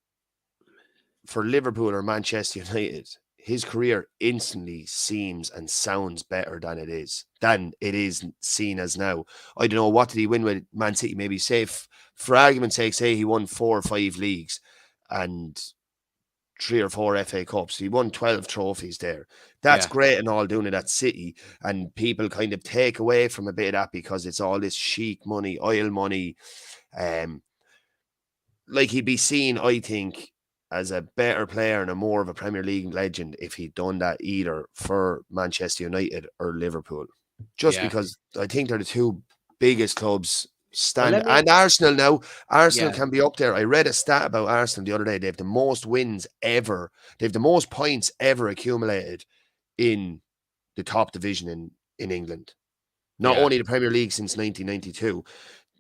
for Liverpool or Manchester United, his career instantly seems and sounds better than it is seen as now. I don't know, what did he win with Man City? Maybe say, for argument's sake, say he won 4 or 5 leagues and 3 or 4 FA Cups. He won 12 trophies there. That's great and all, doing it at City, and people kind of take away from a bit of that because it's all this chic money, oil money. Like, he'd be seen, I think, as a better player and a more of a Premier League legend if he'd done that either for Manchester United or Liverpool. Just because I think they're the 2 biggest clubs and Arsenal now. Arsenal can be up there. I read a stat about Arsenal the other day. They have the most wins ever. They have the most points ever accumulated in the top division in England. Not only the Premier League since 1992.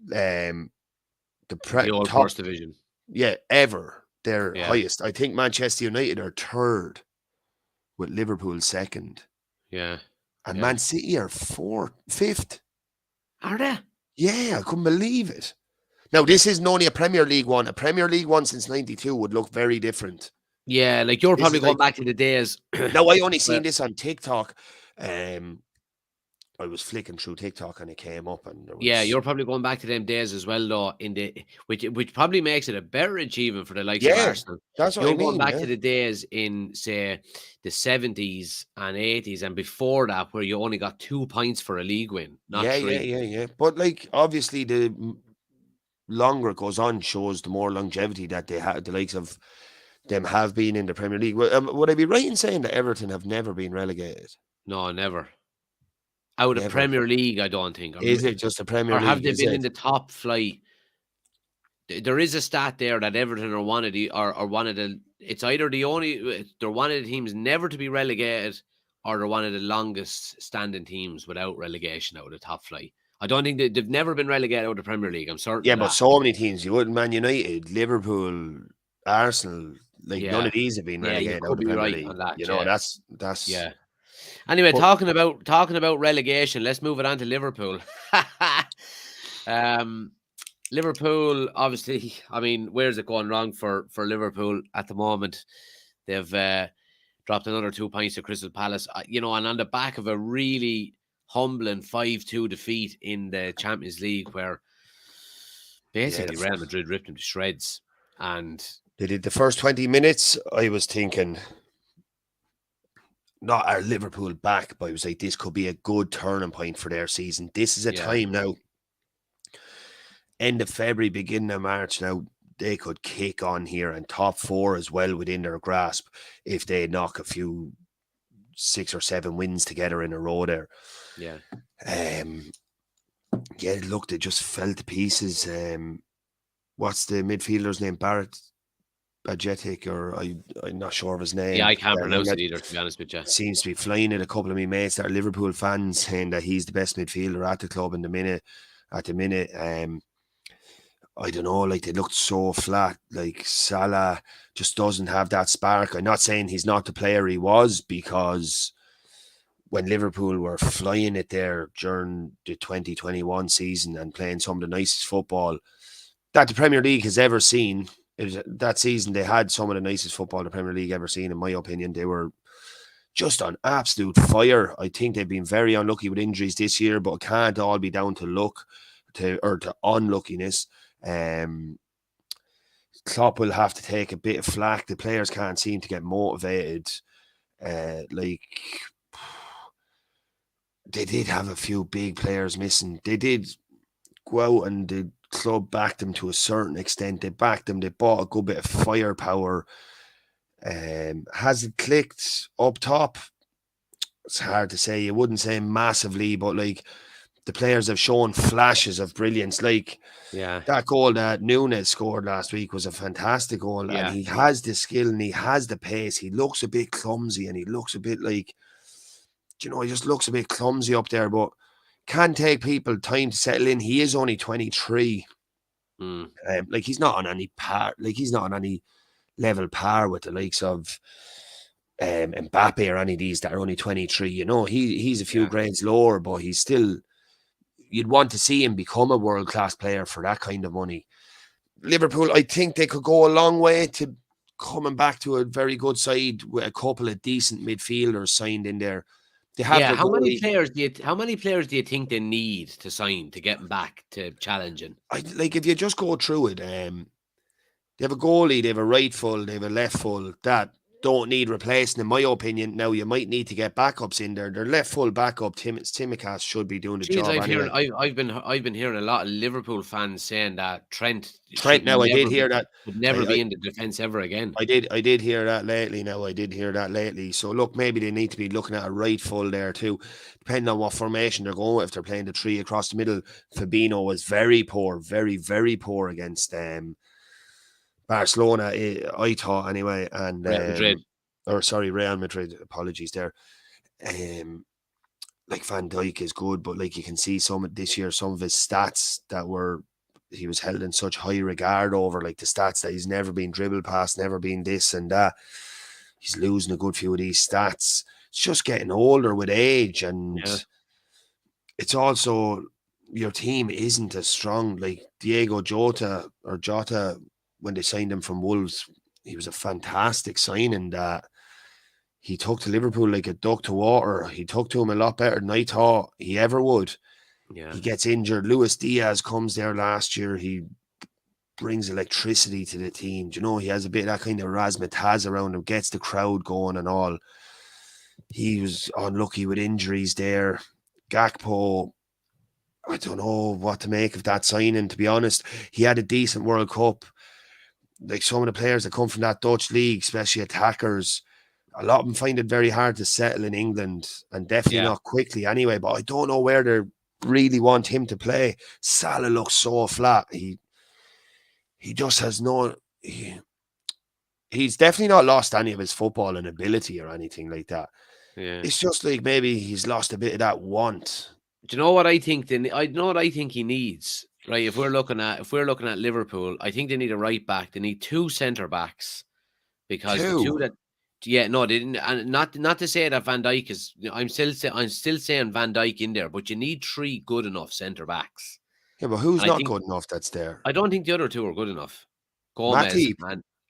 The old top first division. Yeah, ever. Their highest. I think Manchester United are 3rd, with Liverpool 2nd. Yeah. And Man City are 5th. Are they? Yeah, I couldn't believe it. Now, this isn't only a Premier League one. A Premier League one since 92 would look very different. Yeah, like, you're probably going back to the days. Now, I only seen this on TikTok. I was flicking through TikTok and it came up, and there was... you're probably going back to them days as well, though. Which probably makes it a better achievement for the likes of Arsenal. That's what you're I mean. Going back to the days in, say, the 70s and 80s and before that, where you only got 2 points for a league win, not 3. Yeah. But, like, obviously, the longer it goes on shows the more longevity that they have. The likes of them have been in the Premier League. Would I be right in saying that Everton have never been relegated? No, never. Out of Premier League, I don't think. Is it just a Premier League? Or have they been in the top flight? There is a stat there that Everton are one of the, it's either they're one of the teams never to be relegated, or they're one of the longest standing teams without relegation out of the top flight. I don't think they've never been relegated out of the Premier League. I'm certain. Yeah, but so many teams. You wouldn't. Man United, Liverpool, Arsenal, none of these have been relegated out of the Premier League. On that, that's yeah. Anyway, talking about relegation, let's move it on to Liverpool. Liverpool, obviously, I mean, where's it going wrong for Liverpool at the moment? They've dropped another 2 points to Crystal Palace. And on the back of a really humbling 5-2 defeat in the Champions League, where basically Real Madrid ripped them to shreds. And they did the first 20 minutes. I was thinking, not our Liverpool back, but I was like, this could be a good turning point for their season. This is a time now, end of February, beginning of March now, they could kick on here, and top 4 as well within their grasp if they knock a few 6 or 7 wins together in a row there. Look, they just fell to pieces. What's the midfielder's name? Bajetic, or I'm not sure of his name. Yeah, I can't pronounce it either, to be honest with you. Seems to be flying at a couple of my mates that are Liverpool fans, saying that he's the best midfielder at the club at the minute. I don't know, like, they looked so flat. Like, Salah just doesn't have that spark. I'm not saying he's not the player he was, because when Liverpool were flying it there during the 2021 season and playing some of the nicest football that the Premier League has ever seen, that season they had some of the nicest football the Premier League ever seen, in my opinion. They were just on absolute fire. I think they've been very unlucky with injuries this year, but it can't all be down to luck to unluckiness. Klopp will have to take a bit of flack. The players can't seem to get motivated. They did have a few big players missing. They did go out, and the club backed them to a certain extent. They backed them. They bought a good bit of firepower. Has it clicked up top? It's hard to say. You wouldn't say massively, but like, the players have shown flashes of brilliance. Like, that goal that Núñez scored last week was a fantastic goal. And he has the skill and he has the pace. He looks a bit clumsy, and he looks a bit like, he just looks a bit clumsy up there, but can take people time to settle in. He is only 23. Like, he's not on any par. Like, he's not on any level par with the likes of Mbappe or any of these that are only 23. He's a few grades lower, but he's still, you'd want to see him become a world-class player for that kind of money. Liverpool, I think they could go a long way to coming back to a very good side with a couple of decent midfielders signed in there. They have how many players do you think they need to sign to get back to challenging? If you just go through it, they have a goalie, they have a right full, they have a left full that don't need replacing, in my opinion. Now, you might need to get backups in there. Their left full backup, Tsimikas, should be doing the job. I've been hearing a lot of Liverpool fans saying that Trent now, I did hear that would never be in the defence ever again. I did hear that lately. So look, maybe they need to be looking at a right full there too, depending on what formation they're going with. If they're playing the 3 across the middle, Fabinho was very poor, very, very poor against Barcelona, I thought anyway, and Real Madrid. Apologies there. Like, Van Dijk is good, but like, you can see some of his stats he was held in such high regard over, like the stats that he's never been dribbled past, never been this and that. He's losing a good few of these stats. It's just getting older with age, and it's also, your team isn't as strong. Like Diego Jota, when they signed him from Wolves, he was a fantastic signing that he took to Liverpool like a duck to water. He took to him a lot better than I thought he ever would. He gets injured. Luis Diaz comes there last year. He brings electricity to the team. He has a bit of that kind of razzmatazz around him, gets the crowd going and all. He was unlucky with injuries there. Gakpo, I don't know what to make of that signing, to be honest. He had a decent World Cup. Like, some of the players that come from that Dutch league, especially attackers, a lot of them find it very hard to settle in England, and definitely not quickly anyway. But I don't know where they really want him to play. Salah looks so flat. He just has he's definitely not lost any of his footballing ability or anything like that. It's just like, maybe he's lost a bit of that want. Do you know what I think? I know what I think he needs. Right, if we're looking at Liverpool, I think they need a right back. They need 2 centre backs, because the 2 that, they didn't. And not to say that Van Dijk is. I'm still saying Van Dijk in there, but you need 3 good enough centre backs. Yeah, but who's not good enough that's there? I don't think the other 2 are good enough. Gomez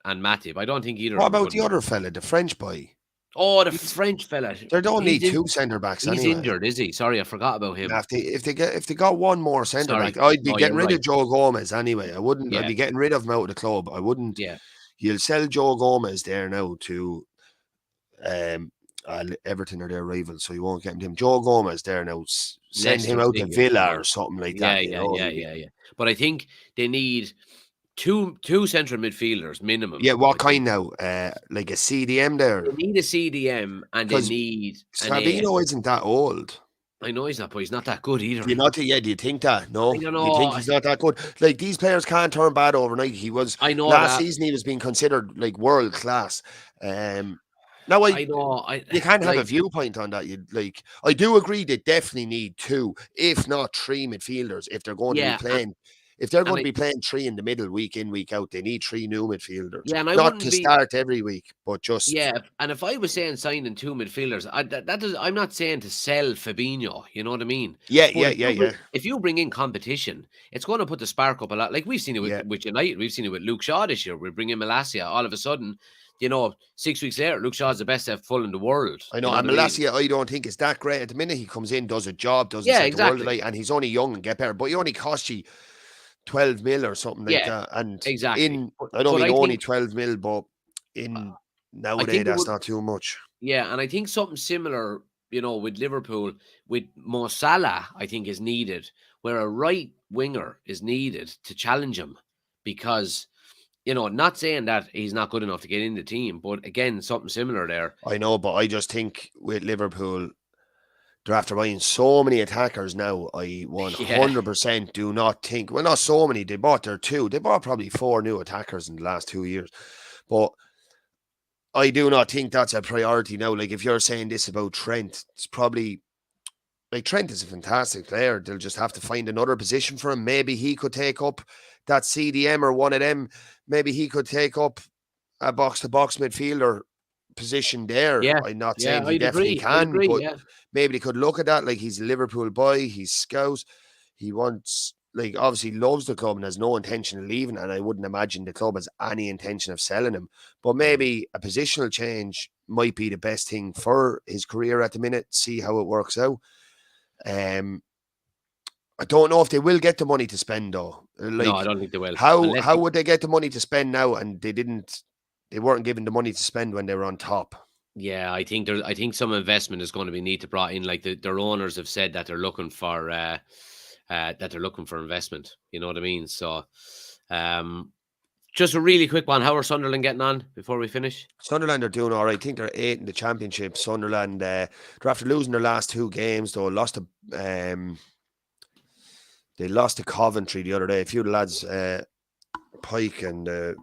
and Matip. I don't think either. What about the other fella, the French boy? Oh, the French fella. They don't need He's in- two centre backs He's anyway. injured, is he? Sorry, I forgot about him. Now, if they got one more centre Sorry. back, I'd be No, getting you're rid of right. Joe Gomez anyway. I wouldn't. Yeah. I'd be getting rid of him out of the club. I wouldn't. Yeah. You'll sell Joe Gomez there now to Everton are their rivals, so you won't get him. Joe Gomez there now. Send him Leicester out to City, Villa yeah. or something like Yeah, that. yeah. But I think they need two central midfielders minimum. Yeah, what kind now? Like a CDM there? They need a CDM and they 'Cause need an Fabinho isn't that old. I know he's not, but he's not that good either. Do you think that? No, I don't you know. think he's not that good? Like these players can't turn bad overnight. He was I know last that. season. He was being considered like world class. Now I know. you can't have a like, viewpoint on that. You like, I do agree they definitely need two, if not three midfielders, if they're going to Yeah, be playing. If they're going I- to be playing three in the middle, week in, week out, they need three new midfielders. Yeah, and I not wouldn't to be- start every week, but just and if I was saying signing two midfielders, I'm not saying to sell Fabinho. You know what I mean? yeah. If you bring in competition, it's going to put the spark up a lot. Like we've seen it with United, we've seen it with Luke Shaw this year. We bring in Malacia, all of a sudden, 6 weeks later, Luke Shaw's the best full in the world. I know, You and what Malacia, I don't think is that great at the minute. He comes in, does a job, doesn't Yeah, set the world exactly. alight, and he's only young and get better. But he only cost you 12 mil or something like Yeah, that. And exactly. I don't But mean I only think- 12 mil, but in nowadays think it that's would- not too much. Yeah, and I think something similar, with Liverpool, with Mo Salah, I think is needed, where a right winger is needed to challenge him, because, not saying that he's not good enough to get in the team, but again, something similar there. I know, but I just think with Liverpool, they're after buying so many attackers now. I 100% do not think, well, not so many. They bought their two. They bought probably 4 new attackers in the last 2 years. But I do not think that's a priority now. Like if you're saying this about Trent, it's probably like Trent is a fantastic player. They'll just have to find another position for him. Maybe he could take up that CDM or one of them. Maybe he could take up a box-to-box midfielder position there. Yeah, I'm not saying he I'd definitely agree. I'd can, agree, but yeah. maybe they could look at that. Like he's a Liverpool boy, he's scout, he wants, like, obviously loves the club and has no intention of leaving. And I wouldn't imagine the club has any intention of selling him. But maybe a positional change might be the best thing for his career at the minute. See how it works out. I don't know if they will get the money to spend though. Like, No, I don't think they will. How would they get the money to spend now? And they weren't given the money to spend when they were on top. Yeah, I think some investment is going to be need to brought in. Like their owners have said that they're looking for investment. You know what I mean? So, just a really quick one. How are Sunderland getting on before we finish? Sunderland are doing all right. I think they're 8 in the Championship. Sunderland, they're after losing their last 2 games though. They lost to Coventry the other day. A few of the lads, Pike and a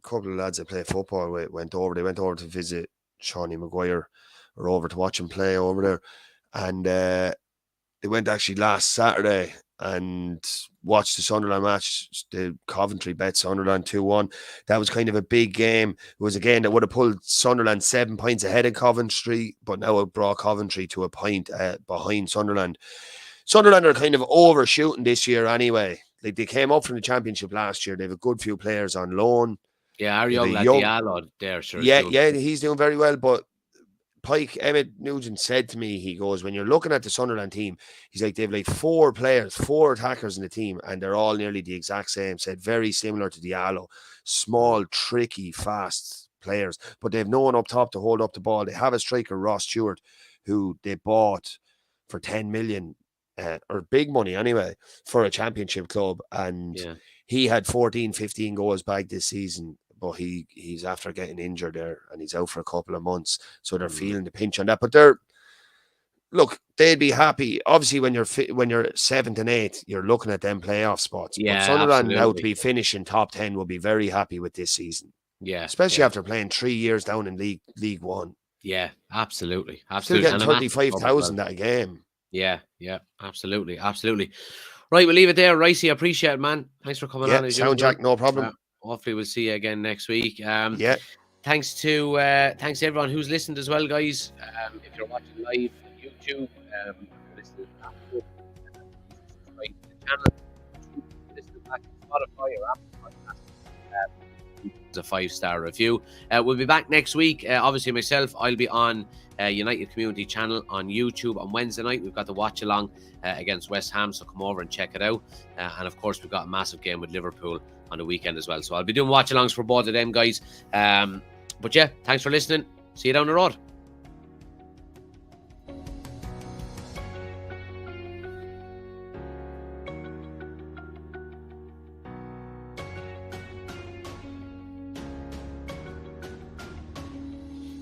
couple of lads that play football went over. They went over to visit Shawnee Maguire, or over to watch him play over there. And they went actually last Saturday and watched the Sunderland match. The Coventry bet Sunderland 2-1. That was kind of a big game. It was a game that would have pulled Sunderland 7 points ahead of Coventry, but now it brought Coventry to a point behind Sunderland. Sunderland are kind of overshooting this year anyway. Like they came up from the Championship last year. They have a good few players on loan. Yeah, our young lad Diallo there, sure. Yeah, he's doing very well. But Pike, Emmett Nugent said to me, he goes, when you're looking at the Sunderland team, he's like, they've like 4 attackers in the team, and they're all nearly the exact same. Said very similar to Diallo. Small, tricky, fast players, but they have no one up top to hold up the ball. They have a striker, Ross Stewart, who they bought for 10 million. Or big money anyway, for a Championship club. And he had 14, 15 goals back this season, but he's after getting injured there and he's out for a couple of months. So they're feeling the pinch on that. But they'd be happy. Obviously, when you're 7th and 8th, you're looking at them playoff spots. Yeah, but Sunderland now absolutely. to be finishing top 10 will be very happy with this season. Yeah. Especially after playing 3 years down in League One. Yeah, absolutely. Still getting 35,000 that game. Yeah, absolutely. Right, we'll leave it there. Ricey, I appreciate it, man. Thanks for coming on. Yeah, sound Jack, no problem. Hopefully we'll see you again next week. Thanks to everyone who's listened as well, guys. If you're watching live on YouTube, listen to the channel, listen back to Spotify or Apple Podcasts. a 5-star review. We'll be back next week. Obviously, myself, I'll be on United Community Channel on YouTube on Wednesday night. We've got the watch along against West Ham, so come over and check it out. And of course, we've got a massive game with Liverpool on the weekend as well. So I'll be doing watch alongs for both of them, guys. But yeah, thanks for listening. See you down the road.